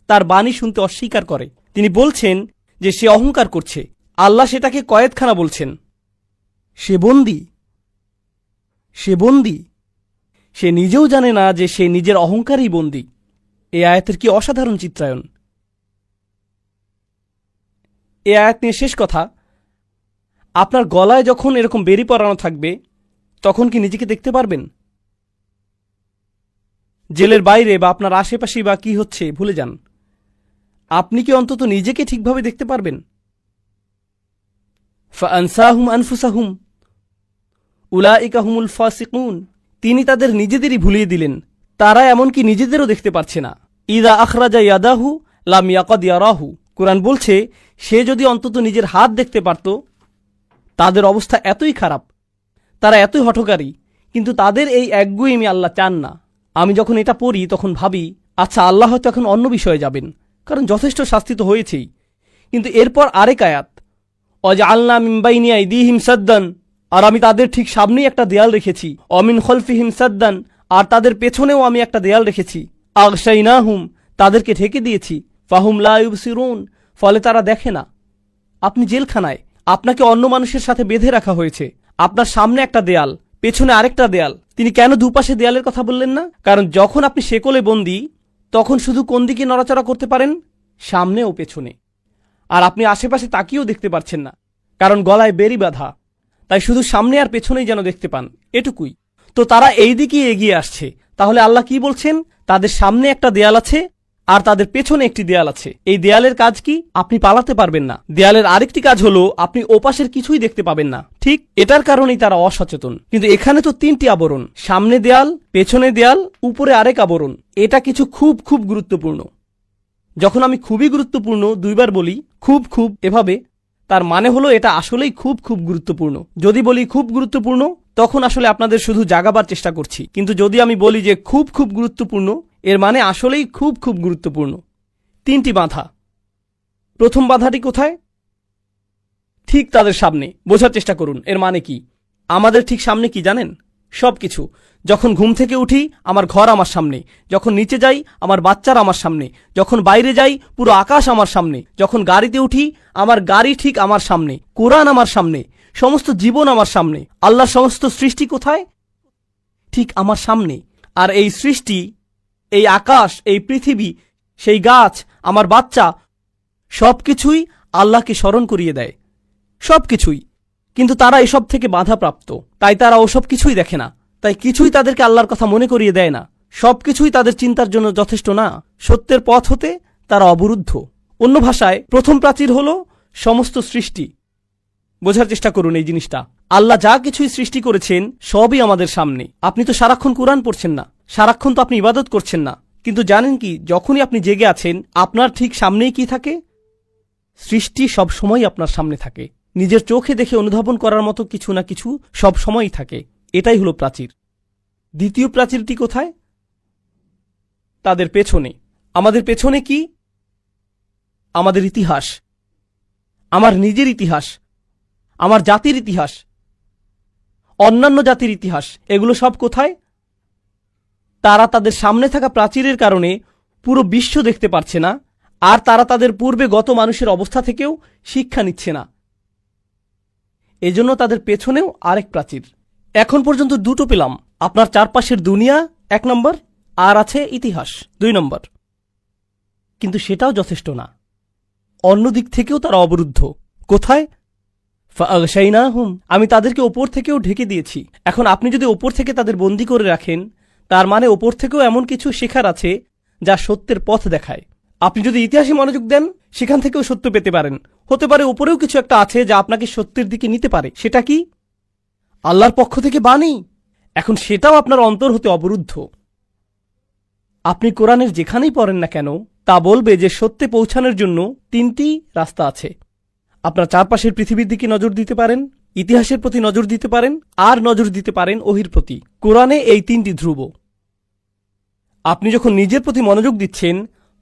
তার বাণী শুনতে অস্বীকার করে। তিনি বলছেন যে সে অহংকার করছে। আল্লাহ সেটাকে কয়েদখানা বলছেন। সে বন্দী, সে বন্দী। সে নিজেও জানে না যে সে নিজের অহংকারই বন্দী। এ আয়াতের কি অসাধারণ চিত্রায়ন! এ আয়াত নিয়ে শেষ কথা, আপনার গলায় যখন এরকম বেরি পরানো থাকবে, তখন কি নিজেকে দেখতে পারবেন? জেলের বাইরে বা আপনার আশেপাশে বা কি হচ্ছে ভুলে যান, আপনি কি অন্তত নিজেকে ঠিকভাবে দেখতে পারবেন? ফাআনসাহুম আনফুসাহুম উলাইকা হুমুল ফাসিকুন। তিনি তাদের নিজেদেরই ভুলিয়ে দিলেন, তারা এমনকি নিজেদেরও দেখতে পারছে না। ইদা আখরাজা ইয়াদাহু লাম ইয়াকাদ ইয়ারাহু। কুরআন বলছে, সে যদি অন্তত নিজের হাত দেখতে পারত। তাদের অবস্থা এতই খারাপ তারা এতই হঠকারী, কিন্তু তাদের এই একগুঁয়েমি আল্লাহ চান না। আমি যখন এটা পড়ি তখন ভাবি, আচ্ছা আল্লাহ হয়তো এখন অন্য বিষয়ে যাবেন, কারণ যথেষ্ট শাস্তি তো হয়েছেই। কিন্তু এরপর আরেক আয়াত, ওয়াজআলনা মিন বাইনি আইদিহিম সাদ্দান, আর আমি তাদের ঠিক সামনেই একটা দেয়াল রেখেছি, অমিন খলফিহিম সাদ্দান, আর তাদের পেছনেও আমি একটা দেয়াল রেখেছি, আগশাইনাহুম, তাদেরকে ঢেকে দিয়েছি, ফাহুম লা ইউবসিরুন, ফলে তারা দেখে না। আপনি জেলখানায়, আপনাকে অন্য মানুষের সাথে বেঁধে রাখা হয়েছে, আপনার সামনে একটা দেয়াল, পেছনে আরেকটা দেয়াল। তিনি কেন দুপাশে দেয়ালের কথা বললেন না? কারণ যখন আপনি শেকলে বন্দী, তখন শুধু কোন দিকে নড়াচড়া করতে পারেন? সামনে ও পেছনে। আর আপনি আশেপাশে তাকিয়েও দেখতে পারছেন না, কারণ গলায় বেড়ি বাঁধা। তাই শুধু সামনে আর পেছনেই যেন দেখতে পান, এটুকুই। তো তারা এই দিকেই এগিয়ে আসছে। তাহলে আল্লাহ কি বলছেন? তাদের সামনে একটা দেয়াল আছে আর তাদের পেছনে একটি দেয়াল আছে। এই দেয়ালের কাজ কি? আপনি পালাতে পারবেন না। দেয়ালের আরেকটি কাজ হলো আপনি ওপাশের কিছুই দেখতে পাবেন না। ঠিক এটার কারণেই তারা অসচেতন। কিন্তু এখানে তো তিনটি আবরণ, সামনে দেয়াল, পেছনে দেয়াল, উপরে আরেক আবরণ। এটা কিছু খুব খুব গুরুত্বপূর্ণ। যখন আমি খুবই গুরুত্বপূর্ণ দুইবার বলি, খুব খুব এভাবে, তার মানে হলো এটা আসলেই খুব খুব গুরুত্বপূর্ণ। যদি বলি খুব গুরুত্বপূর্ণ, তখন আসলে আপনাদের শুধু জাগাবার চেষ্টা করছি। কিন্তু যদি আমি বলি যে খুব খুব গুরুত্বপূর্ণ, এর মানে আসলেই খুব খুব গুরুত্বপূর্ণ। তিনটি বাধা। প্রথম বাধাটি কোথায়? ঠিক তাদের সামনে। বোঝার চেষ্টা করুন এর মানে কি। আমাদের ঠিক সামনে কি জানেন? সবকিছু। যখন ঘুম থেকে উঠি, আমার ঘর আমার সামনে। যখন নিচে যাই, আমার বাচ্চারা আমার সামনে। যখন বাইরে যাই, পুরো আকাশ আমার সামনে। যখন গাড়িতে উঠি, আমার গাড়ি ঠিক আমার সামনে। কোরআন আমার সামনে। সমস্ত জীবন আমার সামনে। আল্লাহর সমস্ত সৃষ্টি কোথায়? ঠিক আমার সামনে। আর এই সৃষ্টি, এই আকাশ, এই পৃথিবী, সেই গাছ, আমার বাচ্চা, সবকিছুই আল্লাহকে স্মরণ করিয়ে দেয়। সবকিছুই। কিন্তু তারা এসব থেকে বাধাপ্রাপ্ত, তাই তারা ওসব কিছুই দেখে না। তাই কিছুই তাদেরকে আল্লাহর কথা মনে করিয়ে দেয় না। সবকিছুই তাদের চিন্তার জন্য যথেষ্ট না। সত্যের পথ হতে তারা অবরুদ্ধ। অন্য ভাষায় প্রথম প্রাচীর হলো সমস্ত সৃষ্টি। বোঝার চেষ্টা করুন এই জিনিসটা। আল্লাহ যা কিছুই সৃষ্টি করেছেন সবই আমাদের সামনে। আপনি তো সারাক্ষণ কোরআন পড়ছেন না, সারাক্ষণ তো আপনি ইবাদত করছেন না, কিন্তু জানেন কি, যখনই আপনি জেগে আছেন, আপনার ঠিক সামনেই কি থাকে? সৃষ্টি সব সময় আপনার সামনে থাকে। নিজের চোখে দেখে অনুধাবন করার মতো কিছু না কিছু সব সময়ই থাকে। এটাই হলো প্রাচীর। দ্বিতীয় প্রাচীরটি কোথায়? তাদের পেছনে। আমাদের পেছনে কি? আমাদের ইতিহাস, আমার নিজের ইতিহাস, আমার জাতির ইতিহাস, অন্যান্য জাতির ইতিহাস। এগুলো সব কোথায়? তারা তাদের সামনে থাকা প্রাচীরের কারণে পুরো বিশ্ব দেখতে পারছে না, আর তারা তাদের পূর্বে গত মানুষের অবস্থা থেকেও শিক্ষা নিচ্ছে না। এজন্য তাদের পেছনেও আরেক প্রাচীর। এখন পর্যন্ত দুটো পেলাম, আপনার চারপাশের দুনিয়া 1 নম্বর, আর আছে ইতিহাস 2 নম্বর। কিন্তু সেটাও যথেষ্ট না। অন্য দিক থেকেও তারা অবরুদ্ধ। কোথায়? ফাআগশাইনাহুম, আমি তাদেরকে ওপর থেকেও ঢেকে দিয়েছি। এখন আপনি যদি ওপর থেকে তাদের বন্দী করে রাখেন, তার মানে ওপর থেকেও এমন কিছু শেখার আছে যা সত্যের পথ দেখায়। আপনি যদি ইতিহাসে মনোযোগ দেন, সেখান থেকেও সত্য পেতে পারেন। হতে পারে ওপরেও কিছু একটা আছে যা আপনাকে সত্যের দিকে নিতে পারে। সেটা কি? আল্লাহর পক্ষ থেকে বাণী। এখন সেটাও আপনার অন্তর হতে অবরুদ্ধ। আপনি কোরআনের যেখানেই পড়েন না কেন, তা বলবে যে সত্যে পৌঁছানোর জন্য 3টি রাস্তা আছে। আপনার চারপাশের পৃথিবীর দিকে নজর দিতে পারেন, ইতিহাসের প্রতি নজর দিতে পারেন, আর নজর দিতে পারেন ওহির প্রতি। কোরআনে এই 3টি ধ্রুব। আপনি যখন নিজের প্রতি মনোযোগ দিচ্ছেন,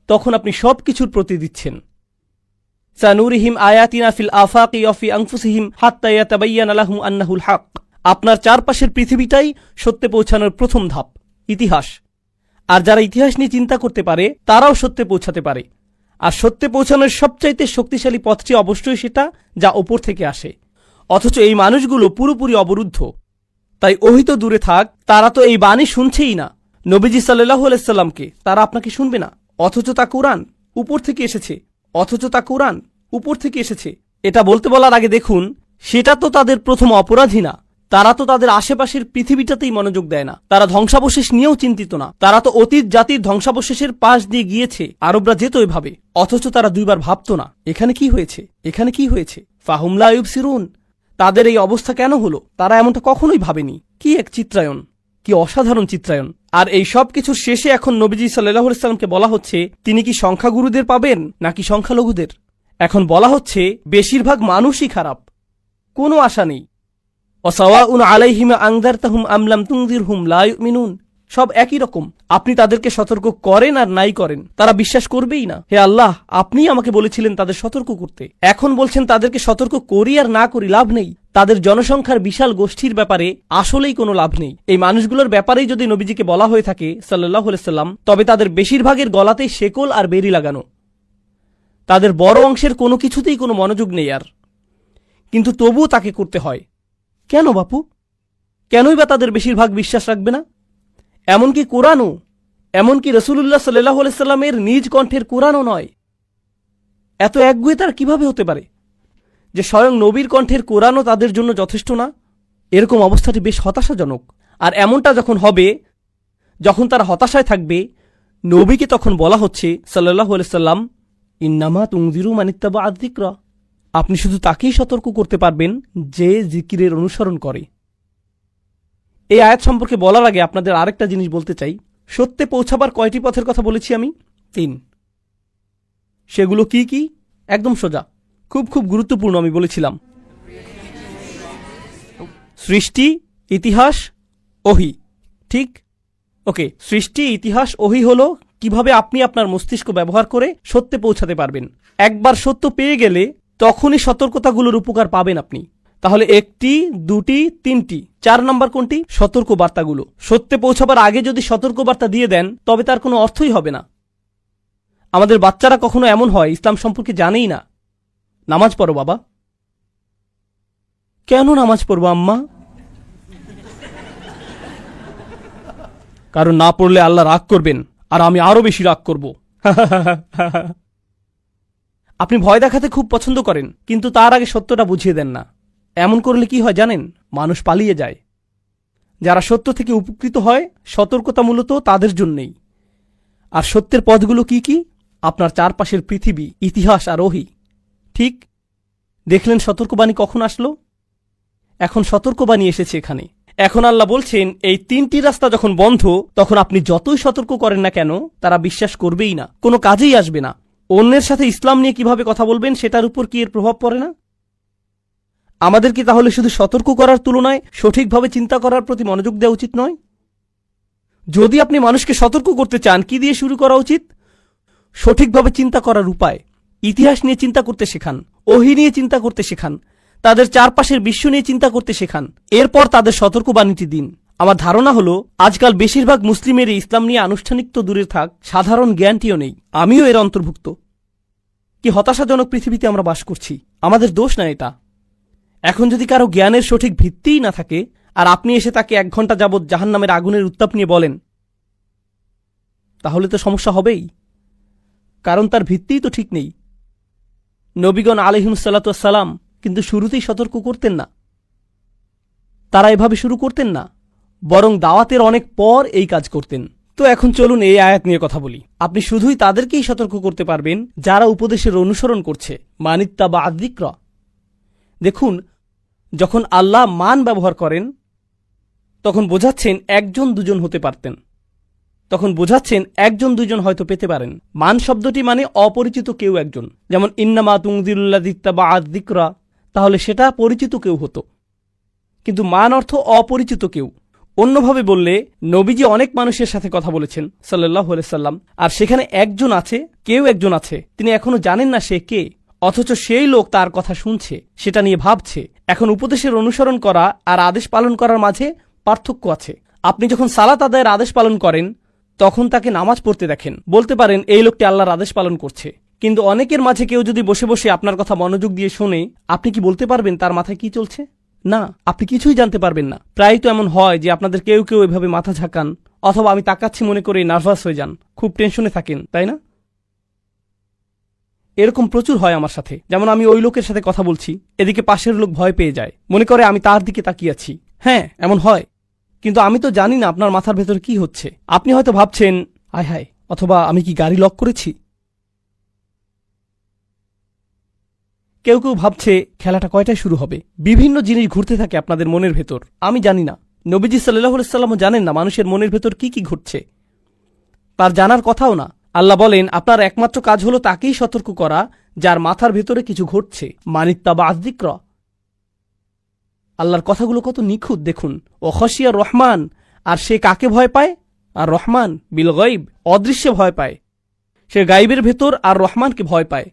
তখন আপনি সবকিছুর প্রতি দিচ্ছেন। সানুরিহিম আয়াতিনা ফিল আফাকি ওয়া ফি আনফুসিহিম হাত্তা ইয়াতাবায়্যানা লাহুম আন্নাহুল হক। আপনার চারপাশের পৃথিবীটাই সত্যে পৌঁছানোর প্রথম ধাপ, ইতিহাস। আর যারা ইতিহাস নিয়ে চিন্তা করতে পারে, তারাও সত্যে পৌঁছাতে পারে। আর সত্যে পৌঁছানোর সবচাইতে শক্তিশালী পথটি অবশ্যই সেটা যা ওপর থেকে আসে। অথচ এই মানুষগুলো পুরোপুরি অবরুদ্ধ। তাই ওহি তো দূরে থাক, তারা তো এই বাণী শুনছেই না। নবীজি সাল্লাল্লাহু আলাইহি সাল্লামকে তারা আপনাকে শুনবে না, অথচ তা কোরআন উপর থেকে এসেছে। অথচ তা কোরআন উপর থেকে এসেছে। এটা বলতে বলার আগে দেখুন, সেটা তো তাদের প্রথম অপরাধী না। তারা তো তাদের আশেপাশের পৃথিবীটাতেই মনোযোগ দেয় না। তারা ধ্বংসাবশেষ নিয়েও চিন্তিত না। তারা তো অতীত জাতির ধ্বংসাবশেষের পাশ দিয়ে গিয়েছে, আরবরা যেত এভাবে। অথচ তারা 2 বার ভাবত না, এখানে কি হয়েছে, এখানে কি হয়েছে। ফাহুম লা ইউবসিরুন, তাদের এই অবস্থা কেন হলো, তারা এমনটা কখনোই ভাবেনি। কি এক চিত্রায়ন, কি অসাধারণ চিত্রায়ন। আর এই সব কিছুর শেষে এখন নবীজি সাল্লাল্লাহু আলাইহি সাল্লামকে বলা হচ্ছে, তিনি কি সংখ্যাগুরুদের পাবেন নাকি সংখ্যালঘুদের? এখন বলা হচ্ছে বেশিরভাগ মানুষই খারাপ, কোনো আশা নেই। ওয়াসাওয়াউন আলাইহিম আনযারতাহুম আম লাম তুনযিরহুম লা ইউমিনুন। সব একই রকম, আপনি তাদেরকে সতর্ক করেন আর নাই করেন, তারা বিশ্বাস করবেই না। হে আল্লাহ, আপনি আমাকে বলেছিলেন তাদের সতর্ক করতে, এখন বলছেন তাদেরকে সতর্ক করি আর না করি লাভ নেই। তাদের জনসংখ্যার বিশাল গোষ্ঠীর ব্যাপারে আসলেই কোনো লাভ নেই। এই মানুষগুলোর ব্যাপারেই যদি নবীজিকে বলা হয়ে থাকে সাল্লাল্লাহু আলাইহি সাল্লাম, তবে তাদের বেশিরভাগের গলাতেই শেকল আর বেরি লাগানো, তাদের বড় অংশের কোনো কিছুতেই কোনো মনোযোগ নেই আর, কিন্তু তবুও তাকে করতে হয়। কেন বাপু? কেনই বা তাদের বেশিরভাগ বিশ্বাস রাখবে না? এমনকি কোরআনও, এমনকি রাসূলুল্লাহ সাল্লাল্লাহু আলাইহি সাল্লামের নিজ কণ্ঠের কোরআনও নয়। এত একগুঁয়ে তার কিভাবে হতে পারে যে স্বয়ং নবীর কণ্ঠের কোরআনও তাদের জন্য যথেষ্ট না? এরকম অবস্থাটি বেশ হতাশাজনক। আর এমনটা যখন হবে, যখন তারা হতাশায় থাকবে, নবীকে তখন বলা হচ্ছে সাল্লাল্লাহু আলাইহি সাল্লাম, ইন্নামা তুনযিরু মান ইত্তাবাআয যিকরা, আপনি শুধু তাকেই সতর্ক করতে পারবেন যে জিকিরের অনুসরণ করে। এই আয়াত সম্পর্কে বলার আগে আপনাদের আরেকটা জিনিস বলতে চাই। সত্যে পৌঁছাবার কয়টি পথের কথা বলেছি আমি? 3। সেগুলো কি কি? একদম সোজা, খুব খুব গুরুত্বপূর্ণ। আমি বলেছিলাম সৃষ্টি, ইতিহাস, ওহী। ঠিক? ওকে, সৃষ্টি, ইতিহাস, ওহী হলো কিভাবে আপনি আপনার মস্তিষ্ক ব্যবহার করে সত্যে পৌঁছাতে পারবেন। একবার সত্য পেয়ে গেলে তখনই সতর্কতাগুলোর উপকার পাবেন আপনি। তাহলে 1টি, 2টি, 3টি, 4 নম্বর কোনটি? সতর্ক বার্তাগুলো। সত্যে পৌঁছাবার আগে যদি সতর্ক বার্তা দিয়ে দেন তবে তার কোনো অর্থই হবে না। আমাদের বাচ্চারা কখনো এমন হয় ইসলাম সম্পর্কে জানেই না। নামাজ পড়ো বাবা। কেন নামাজ পড়বো আম্মা? কারণ না পড়লে আল্লাহ রাগ করবেন আর আমি আরো বেশি রাগ করব। আপনি ভয় দেখাতে খুব পছন্দ করেন, কিন্তু তার আগে সত্যটা বুঝিয়ে দেন না। এমন করলে কি হয় জানেন? মানুষ পালিয়ে যায়। যারা সত্য থেকে উপকৃত হয়, সতর্কতা মূলত তাদের জন্যই। আর সত্যের পথগুলো কি কি? আপনার চারপাশের পৃথিবী, ইতিহাস আর ওহী। ঠিক দেখলেন সতর্কবাণী কখন আসলো? এখন সতর্কবাণী এসেছে এখানে। এখন আল্লাহ বলছেন এই 3টি রাস্তা যখন বন্ধ, তখন আপনি যতই সতর্ক করেন না কেন তারা বিশ্বাস করবেই না, কোনো কাজেই আসবে না। অন্যের সাথে ইসলাম নিয়ে কিভাবে কথা বলবেন সেটার উপর কি এর প্রভাব পড়ে না? আমাদের কি তাহলে শুধু সতর্ক করার তুলনায় সঠিকভাবে চিন্তা করার প্রতি মনোযোগ দেওয়া উচিত নয়? যদি আপনি মানুষকে সতর্ক করতে চান, কি দিয়ে শুরু করা উচিত? সঠিকভাবে চিন্তা করার উপায়। ইতিহাস নিয়ে চিন্তা করতে শেখান, ওহী নিয়ে চিন্তা করতে শেখান, তাদের চারপাশের বিশ্ব নিয়ে চিন্তা করতে শেখান, এরপর তাদের সতর্কবাণীটি দিন। আমার ধারণা হলো আজকাল বেশিরভাগ মুসলিমের ইসলাম নিয়ে আনুষ্ঠানিক তো দূরে থাক, সাধারণ জ্ঞানটিও নেই। আমিও এর অন্তর্ভুক্ত। কি হতাশাজনক পৃথিবীতে আমরা বাস করছি। আমাদের দোষ না এটা। এখন যদি কারো জ্ঞানের সঠিক ভিত্তিই না থাকে আর আপনি এসে তাকে 1 ঘন্টা যাবৎ জাহান্নামের আগুনের উত্তাপ নিয়ে বলেন, তাহলে তো সমস্যা হবেই, কারণ তার ভিত্তিই তো ঠিক নেই। নবীগণ আলাইহিমুস সালাতু ওয়াস সালাম কিন্তু শুরুতেই সতর্ক করতেন না। তারা এভাবে শুরু করতেন না, বরং দাওয়াতের অনেক পর এই কাজ করতেন। তো এখন চলুন এই আয়াত নিয়ে কথা বলি। আপনি শুধুই তাদেরকেই সতর্ক করতে পারবেন যারা উপদেশের অনুসরণ করছে, মানিত্তাবা'আয যিকরা। দেখুন, যখন আল্লাহ মান ব্যবহার করেন তখন বোঝাচ্ছেন 1-2 হতে পারতেন, তখন বোঝাচ্ছেন 1-2 হয়তো পেতে পারেন। মান শব্দটি মানে অপরিচিত কেউ একজন, যেমন ইন্নামা তুনযিরুল্লাযী ইত্তাবা'আয যিকরা, তাহলে সেটা পরিচিত কেউ হতো। কিন্তু মান অর্থ অপরিচিত কেউ। অন্যভাবে বললে নবীজি অনেক মানুষের সাথে কথা বলেছেন সাল্লাল্লাহু আলাইহি সাল্লাম, আর সেখানে কেউ একজন আছে, তিনি এখনো জানেন না সে কে, অথচ সেই লোক তার কথা শুনছে, সেটা নিয়ে ভাবছে। এখন উপদেশের অনুসরণ করা আর আদেশ পালন করার মাঝে পার্থক্য আছে। আপনি যখন সালাত আদায়ের আদেশ পালন করেন তখন তাকে নামাজ পড়তে দেখেন, বলতে পারেন এই লোকটি আল্লাহর আদেশ পালন করছে। কিন্তু অনেকের মাঝে কেউ যদি বসে বসে আপনার কথা মনোযোগ দিয়ে শোনে, আপনি কি বলতে পারবেন তার মাথায় কি চলছে? না, আপনি কিছুই জানতে পারবেন না। প্রায় তো এমন হয় যে আপনাদের কেউ কেউ এভাবে মাথা ঝাঁকান, অথবা আমি তাকাচ্ছি মনে করে নার্ভাস হয়ে যান, খুব টেনশনে থাকেন, তাই না? এরকম প্রচুর হয় আমার সাথে। যেমন আমি ওই লোকের সাথে কথা বলছি, এদিকে পাশের লোক ভয় পেয়ে যায়, মনে করে আমি তার দিকে তাকিয়ে আছি। হ্যাঁ, এমন হয়, কিন্তু আমি তো জানি না আপনার মাথার ভেতর কি হচ্ছে। আপনি হয়তো ভাবছেন আয় হায়, অথবা আমি কি গাড়ি লক করেছি। কেউ কেউ ভাবছে খেলাটা কয়টায় শুরু হবে। বিভিন্ন জিনিস ঘুরতে থাকে আপনাদের মনের ভেতর, আমি জানি না। নবীজি সাল্লাল্লাহু আলাইহি ওয়াসাল্লামও জানেন না মানুষের মনের ভেতর কি কি ঘটছে, তার জানার কথাও না। আল্লাহ বলেন আপনার একমাত্র কাজ হলো তাকেই সতর্ক করা যার মাথার ভেতরে কিছু ঘটছে, মানিত্তাবা'আয যিকরা। আল্লাহর কথাগুলো কত নিখুঁত দেখুন। ও খশিয়া রহমান, আর সে কাকে ভয় পায়? আর রহমান বিল গাইব, অদৃশ্যে ভয় পায়। সে গাইবের ভেতর আর রহমানকে ভয় পায়।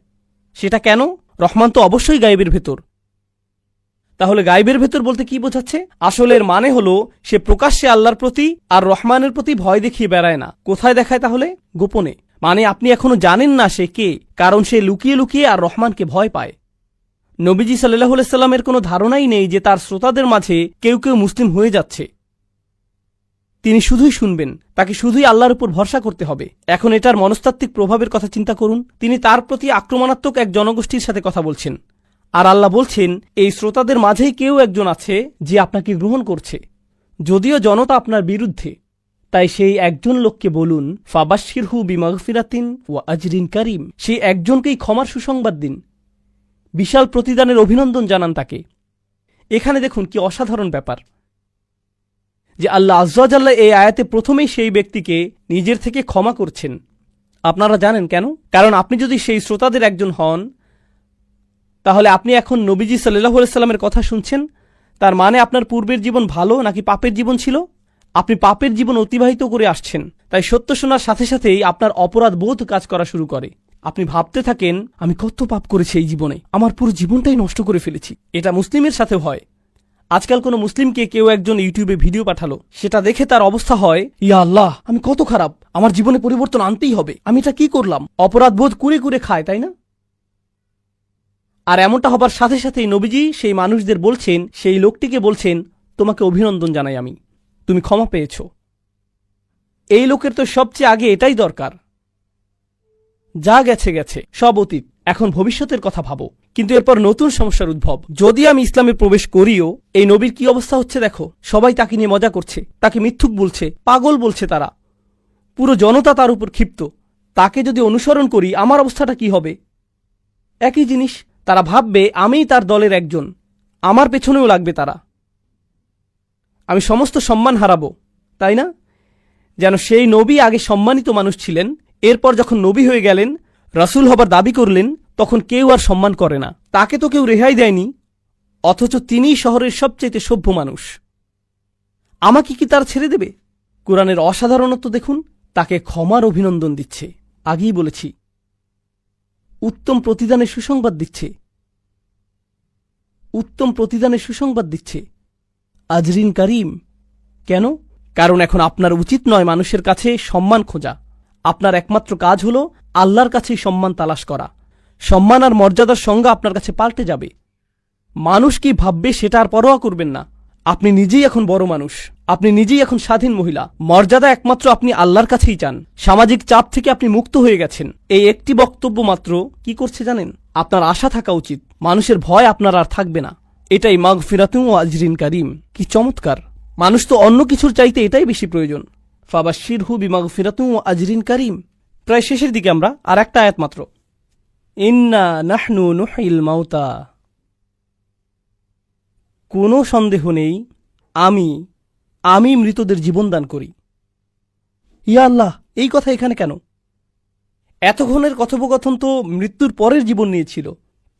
সেটা কেন? রহমান তো অবশ্যই গাইবের ভেতর। তাহলে গাইবের ভেতর বলতে কি বোঝাচ্ছে? আসলে এর মানে হলো সে প্রকাশ্যে আল্লাহর প্রতি আর রহমানের প্রতি ভয় দেখিয়ে বেড়ায় না। কোথায় দেখায় তাহলে? গোপনে। মানে আপনি এখনো জানেন না সে কে, কারণ সে লুকিয়ে লুকিয়ে আর রহমানকে ভয় পায়। নবীজি সাল্লাল্লাহু আলাইহি সাল্লামের কোনো ধারণাই নেই যে তার শ্রোতাদের মাঝে কেউ কেউ মুসলিম হয়ে যাচ্ছে। তিনি শুধুই শুনবেন, তাকে শুধুই আল্লাহর উপর ভরসা করতে হবে। এখন এটার মনস্তাত্ত্বিক প্রভাবের কথা চিন্তা করুন। তিনি তার প্রতি আক্রমণাত্মক এক জনগোষ্ঠীর সাথে কথা বলছেন, আর আল্লাহ বলছেন এই শ্রোতাদের মাঝেই কেউ একজন আছে যে আপনাকে গ্রহণ করছে, যদিও জনতা আপনার বিরুদ্ধে। তাই সেই একজন লোককে বলুন, ফাবাশশিরহু বিমাগফিরাতিন ওয়া আজরিন কারীম। সেই একজনকেই ক্ষমার সুসংবাদ দিন, বিশাল প্রতিদানের অভিনন্দন জানান তাকে। এখানে দেখুন কি অসাধারণ ব্যাপার যে আল্লাহ আয্যা ওয়া জাল্লা এই আয়াতে প্রথমেই সেই ব্যক্তিকে নিজের থেকে ক্ষমা করছেন। আপনারা জানেন কেন? কারণ আপনি যদি সেই শ্রোতাদের একজন হন, তাহলে আপনি এখন নবীজি সাল্লাল্লাহু আলাইহি সাল্লামের কথা শুনছেন। তার মানে আপনার পূর্বের জীবন ভালো নাকি পাপের জীবন ছিল? আপনি পাপের জীবন অতিবাহিত করে আসছেন। তাই সত্য শোনার সাথে সাথেই আপনার অপরাধ বোধ কাজ করা শুরু করে। আপনি ভাবতে থাকেন, আমি কত পাপ করেছি এই জীবনে, আমার পুরো জীবনটাই নষ্ট করে ফেলেছি। এটা মুসলিমের সাথেও হয়। আজকাল কোনো মুসলিমকে কেউ একজন ইউটিউবে ভিডিও পাঠালো, সেটা দেখে তার অবস্থা হয়, ইয়া আল্লাহ, আমি কত খারাপ, আমার জীবনে পরিবর্তন আনতেই হবে, আমি এটা কি করলাম? অপরাধ বোধ কুরে কুরে খায়, তাই না? আর এমনটা হবার সাথে সাথেই নবীজি সেই মানুষদের বলছেন, সেই লোকটিকে বলছেন, তোমাকে অভিনন্দন জানাই আমি, তুমি ক্ষমা পেয়েছ। এই লোকের তো সবচেয়ে আগে এটাই দরকার। যা গেছে গেছে, সব অতীত, এখন ভবিষ্যতের কথা ভাবো। কিন্তু এরপর নতুন সমস্যার উদ্ভব। যদি আমি ইসলামে প্রবেশ করিও, এই নবীর কি অবস্থা হচ্ছে দেখো। সবাই তাকে নিয়ে মজা করছে, তাকে মিথ্যুক বলছে, পাগল বলছে তারা। পুরো জনতা তার উপর ক্ষিপ্ত। তাকে যদি অনুসরণ করি আমার অবস্থাটা কি হবে? একই জিনিস, তারা ভাববে আমিই তার দলের একজন, আমার পেছনেও লাগবে তারা, আমি সমস্ত সম্মান হারাবো, তাই না? যেন সেই নবী আগে সম্মানিত মানুষ ছিলেন, এরপর যখন নবী হয়ে গেলেন, রাসূল হবার দাবি করলেন, তখন কেউ আর সম্মান করে না। তাকে তো কেউ রেহাই দেয়নি, অথচ তিনিই শহরের সবচেয়ে সভ্য মানুষ। আমাকে কি তার ছেড়ে দেবে? কোরআনের অসাধারণত্ব দেখুন, তাকে ক্ষমার অভিনন্দন দিচ্ছে। আগেই বলেছি, উত্তম প্রতিদানের সুসংবাদ দিচ্ছে, উত্তম প্রতিদানের সুসংবাদ দিচ্ছে। আজরিন কারীম। কেন? কারণ এখন আপনার উচিত নয় মানুষের কাছে সম্মান খোঁজা। আপনার একমাত্র কাজ হল আল্লাহর কাছেই সম্মান তালাশ করা। সম্মান আর মর্যাদার সংজ্ঞা আপনার কাছে পাল্টে যাবে। মানুষ কি ভাববে সেটা আর পরোয়া করবেন না। আপনি নিজেই এখন বড় মানুষ, আপনি নিজেই এখন স্বাধীন মহিলা। মর্যাদা একমাত্র আপনি আল্লাহর কাছেই চান। সামাজিক চাপ থেকে আপনি মুক্ত হয়ে গেছেন। এই একটি বক্তব্য মাত্র কি করছে জানেন? আপনার আশা থাকা উচিত, মানুষের ভয় আপনার আর থাকবে না। এটাই মাগফিরাতুন ওয়া আজরিন কারীম। কি চমৎকার! মানুষ তো অন্য কিছুর চাইতে এটাই বেশি প্রয়োজন। ফাবাশশিরহু বিমাগফিরাতুন ওয়া আজরিন কারীম। প্রায় শেষের দিকে আমরা, আর একটা আয়াত মাত্র। ইন্না নাহনু নুহিল মাউতা। কোনো সন্দেহ নেই, আমি মৃতদের জীবন দান করি। ইয়া আল্লাহ, এই কথা এখানে কেন? এতক্ষণের কথোপকথন তো মৃত্যুর পরের জীবন নিয়েছিল।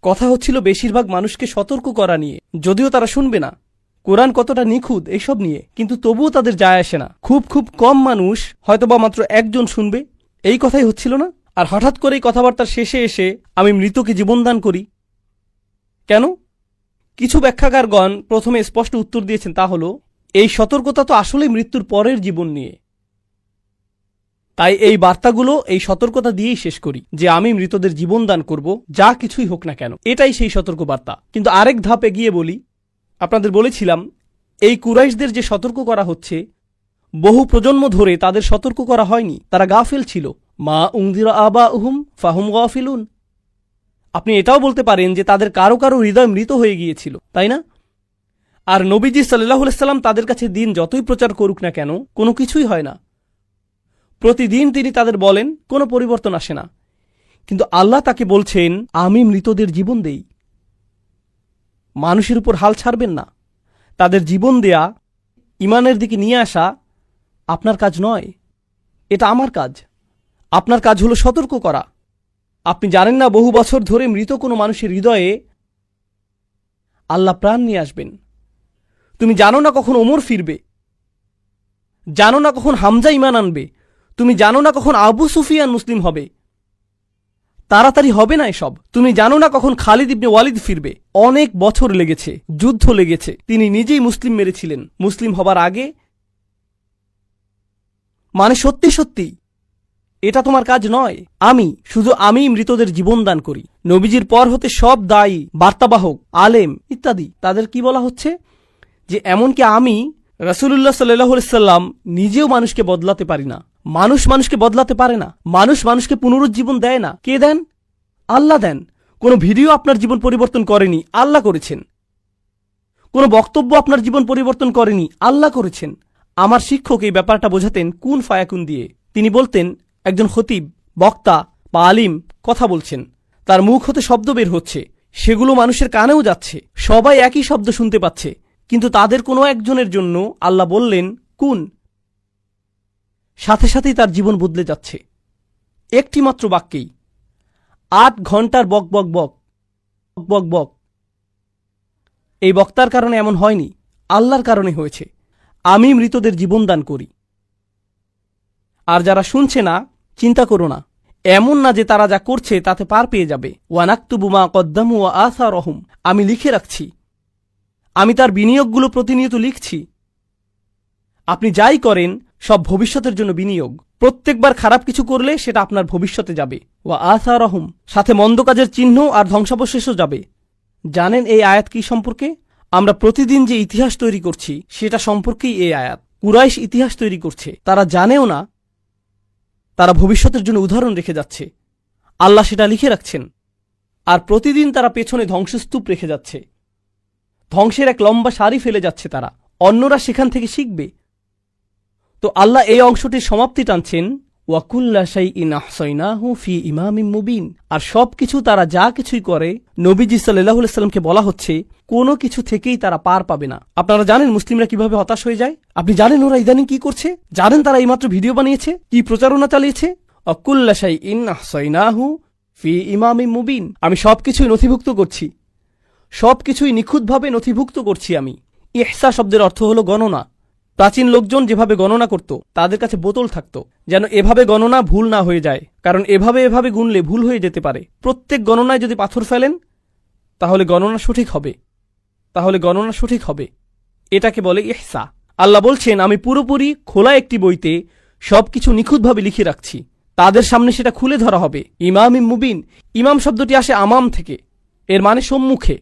কথা হচ্ছিল বেশিরভাগ মানুষকে সতর্ক করা নিয়ে, যদিও তারা শুনবে না। কোরআন কতটা নিখুঁত এসব নিয়ে, কিন্তু তবুও তাদের যায় আসে না। খুব খুব কম মানুষ, হয়তোবা মাত্র একজন শুনবে, এই কথাই হচ্ছিল না। আর হঠাৎ করেই কথাবার্তার শেষে এসে আমি মৃতকে জীবন দান করি কেন? কিছু ব্যাখ্যাকারগণ প্রথমে স্পষ্ট উত্তর দিয়েছেন, তা হল এই সতর্কতা তো আসলে মৃত্যুর পরের জীবন নিয়ে। তাই এই বার্তাগুলো এই সতর্কতা দিয়েই শেষ করি যে আমি মৃতদের জীবন দান করব, যা কিছুই হোক না কেন। এটাই সেই সতর্ক বার্তা। কিন্তু আরেক ধাপ এগিয়ে বলি, আপনাদের বলেছিলাম এই কুরাইশদের যে সতর্ক করা হচ্ছে, বহু প্রজন্ম ধরে তাদের সতর্ক করা হয়নি, তারা গাফিল ছিল। মা উনদিরা আবাউহুম ফাহুম গাফিলুন। আপনি এটাও বলতে পারেন যে তাদের কারো কারো হৃদয় মৃত হয়ে গিয়েছিল, তাই না? আর নবীজি সাল্লাল্লাহু আলাইহি সাল্লাম তাদের কাছে দিন যতই প্রচার করুক না কেন, কোনো কিছুই হয় না। প্রতিদিন তিনি তাদের বলেন, কোনো পরিবর্তন আসে না। কিন্তু আল্লাহ তাকে বলছেন, আমি মৃতদের জীবন দেই। মানুষের উপর হাল ছাড়বেন না। তাদের জীবন দেয়া, ইমানের দিকে নিয়ে আসা আপনার কাজ নয়, এটা আমার কাজ। আপনার কাজ হলো সতর্ক করা। আপনি জানেন না বহু বছর ধরে মৃত কোনো মানুষের হৃদয়ে আল্লাহ প্রাণ নিয়ে আসবেন। তুমি জানো না কখন ওমর ফিরবে, জানো না কখন হামজা ঈমান আনবে, তুমি জানো না কখন আবু সুফিয়ান মুসলিম হবে। তাড়াতাড়ি হবে না এসব। তুমি জানো না কখন খালিদ ইবনে ওয়ালিদ ফিরবে। অনেক বছর লেগেছে, যুদ্ধ লেগেছে। তিনি নিজেই মুসলিম মেরেছিলেন মুসলিম হবার আগে। মানে সত্যি সত্যি এটা তোমার কাজ নয়। শুধু আমি মৃতদের জীবন দান করি। নবীজির পর হতে সব দায়ী, বার্তাবাহক, আলেম ইত্যাদি, তাদের কি বলা হচ্ছে যে এমনকি আমি রাসূলুল্লাহ সাল্লাল্লাহু আলাইহি সাল্লাম নিজেও মানুষকে বদলাতে পারি না। মানুষ মানুষকে বদলাতে পারে না। মানুষ মানুষকে পুনরুজ্জীবন দেয় না। কে দেন? আল্লাহ দেন। কোনো ভিডিও আপনার জীবন পরিবর্তন করেনি, আল্লাহ করেছেন। কোনো বক্তব্য আপনার জীবন পরিবর্তন করেনি, আল্লাহ করেছেন। আমার শিক্ষক এই ব্যাপারটা বোঝাতেন কুন ফায়াকুন দিয়ে। তিনি বলতেন, একজন খতিব, বক্তা বা আলিম কথা বলছেন, তার মুখ হতে শব্দ বের হচ্ছে, সেগুলো মানুষের কানেও যাচ্ছে, সবাই একই শব্দ শুনতে পাচ্ছে, কিন্তু তাদের কোনো একজনের জন্য আল্লাহ বললেন কুন, সাথে সাথেই তার জীবন বদলে যাচ্ছে। একটি মাত্র বাক্যেই। 8 ঘন্টার বক বক বক বক বক। এই বক্তার কারণে এমন হয়নি, আল্লাহর কারণে হয়েছে। আমি মৃতদের জীবন দান করি। আর যারা শুনছে না, চিন্তা করো না, এমন না যে তারা যা করছে তাতে পার পেয়ে যাবে। ওয়ানাকতুবু মা কদ্দামু ওয়া আসারহুম, আমি লিখে রাখছি। আমি তার বিনিয়োগগুলো প্রতিনিয়ত লিখছি। আপনি যাই করেন সব ভবিষ্যতের জন্য বিনিয়োগ। প্রত্যেকবার খারাপ কিছু করলে সেটা আপনার ভবিষ্যতে যাবে। ওয়া আসারহুম, সাথে মন্দ কাজের চিহ্ন আর ধ্বংসাবশেষও যাবে। জানেন এই আয়াত কি সম্পর্কে? আমরা প্রতিদিন যে ইতিহাস তৈরি করছি সেটা সম্পর্কেই এই আয়াত। কুরাইশ ইতিহাস তৈরি করছে, তারা জানেও না তারা ভবিষ্যতের জন্য উদাহরণ রেখে যাচ্ছে। আল্লাহ সেটা লিখে রাখছেন। আর প্রতিদিন তারা পেছনে ধ্বংসস্তূপ রেখে যাচ্ছে, ধ্বংসের এক লম্বা সারি ফেলে যাচ্ছে তারা। অন্যরা সেখান থেকে শিখবে। তো আল্লাহ এই অংশটির সমাপ্তি টানছেন, ওয়াকুল্লা শাইইন আহসাইনাহু ফি ইমামিম মুবিন। আর সবকিছু তারা যা কিছুই করে, নবীজি সাল্লাল্লাহু আলাইহি সাল্লামকে বলা হচ্ছে কোনো কিছু থেকেই তারা পার পাবে না। আপনারা জানেন মুসলিমরা কিভাবে হতাশ হয়ে যায়? আপনি জানেন ওরা ইদানিং কি করছে? জানেন তারা এইমাত্র ভিডিও বানিয়েছে, কি প্রচারণা চালিয়েছে? ওয়াকুল্লা শাইইন আহসাইনাহু ফি ইমামিম মুবিন। আমি সবকিছুই নথিভুক্ত করছি, সবকিছুই নিখুঁতভাবে নথিভুক্ত করছি আমি। ইহসা শব্দের অর্থ হলো গণনা। প্রাচীন লোকজন যেভাবে গণনা করত, তাদের কাছে বোতল থাকত, যেন এভাবে গণনা ভুল না হয়ে যায়। কারণ এভাবে এভাবে গুনলে ভুল হয়ে যেতে পারে। প্রত্যেক গণনায় যদি পাথর ফেলেন তাহলে গণনা সঠিক হবে। এটাকে বলে ইহসা। আল্লাহ বলছেন, আমি পুরোপুরি খোলা একটি বইতে সবকিছু নিখুঁতভাবে লিখে রাখছি। তাদের সামনে সেটা খুলে ধরা হবে। ইমামিম মুবিন, ইমাম শব্দটি আসে আমাম থেকে, এর মানে সম্মুখে।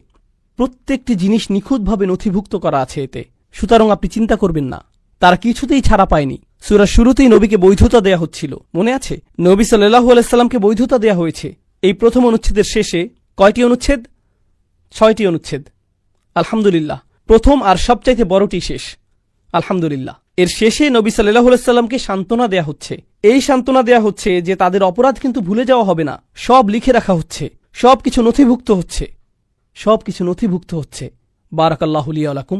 প্রত্যেকটি জিনিস নিখুঁতভাবে নথিভুক্ত করা আছে এতে। সুতরাং আপনি চিন্তা করবেন না, তারা কিছুতেই ছাড়া পায়নি। সূরার শুরুতেই নবীকে বৈধতা দেয়া হচ্ছিল, মনে আছে? নবী সাল্লাল্লাহু আলাইহি সাল্লামকে বৈধতা দেয়া হয়েছে। এই প্রথম অনুচ্ছেদের শেষে কয়টি অনুচ্ছেদ? 6টি অনুচ্ছেদ। আলহামদুলিল্লাহ, প্রথম আর সবচাইতে বড়টি শেষ। আলহামদুলিল্লাহ। এর শেষে নবী সাল্লাল্লাহু আলাইহি সাল্লামকে সান্ত্বনা দেয়া হচ্ছে। এই সান্ত্বনা দেয়া হচ্ছে যে তাদের অপরাধ কিন্তু ভুলে যাওয়া হবে না, সব লিখে রাখা হচ্ছে, সবকিছু নথিভুক্ত হচ্ছে। বারাকাল্লাহু লি ওয়া লাকুম।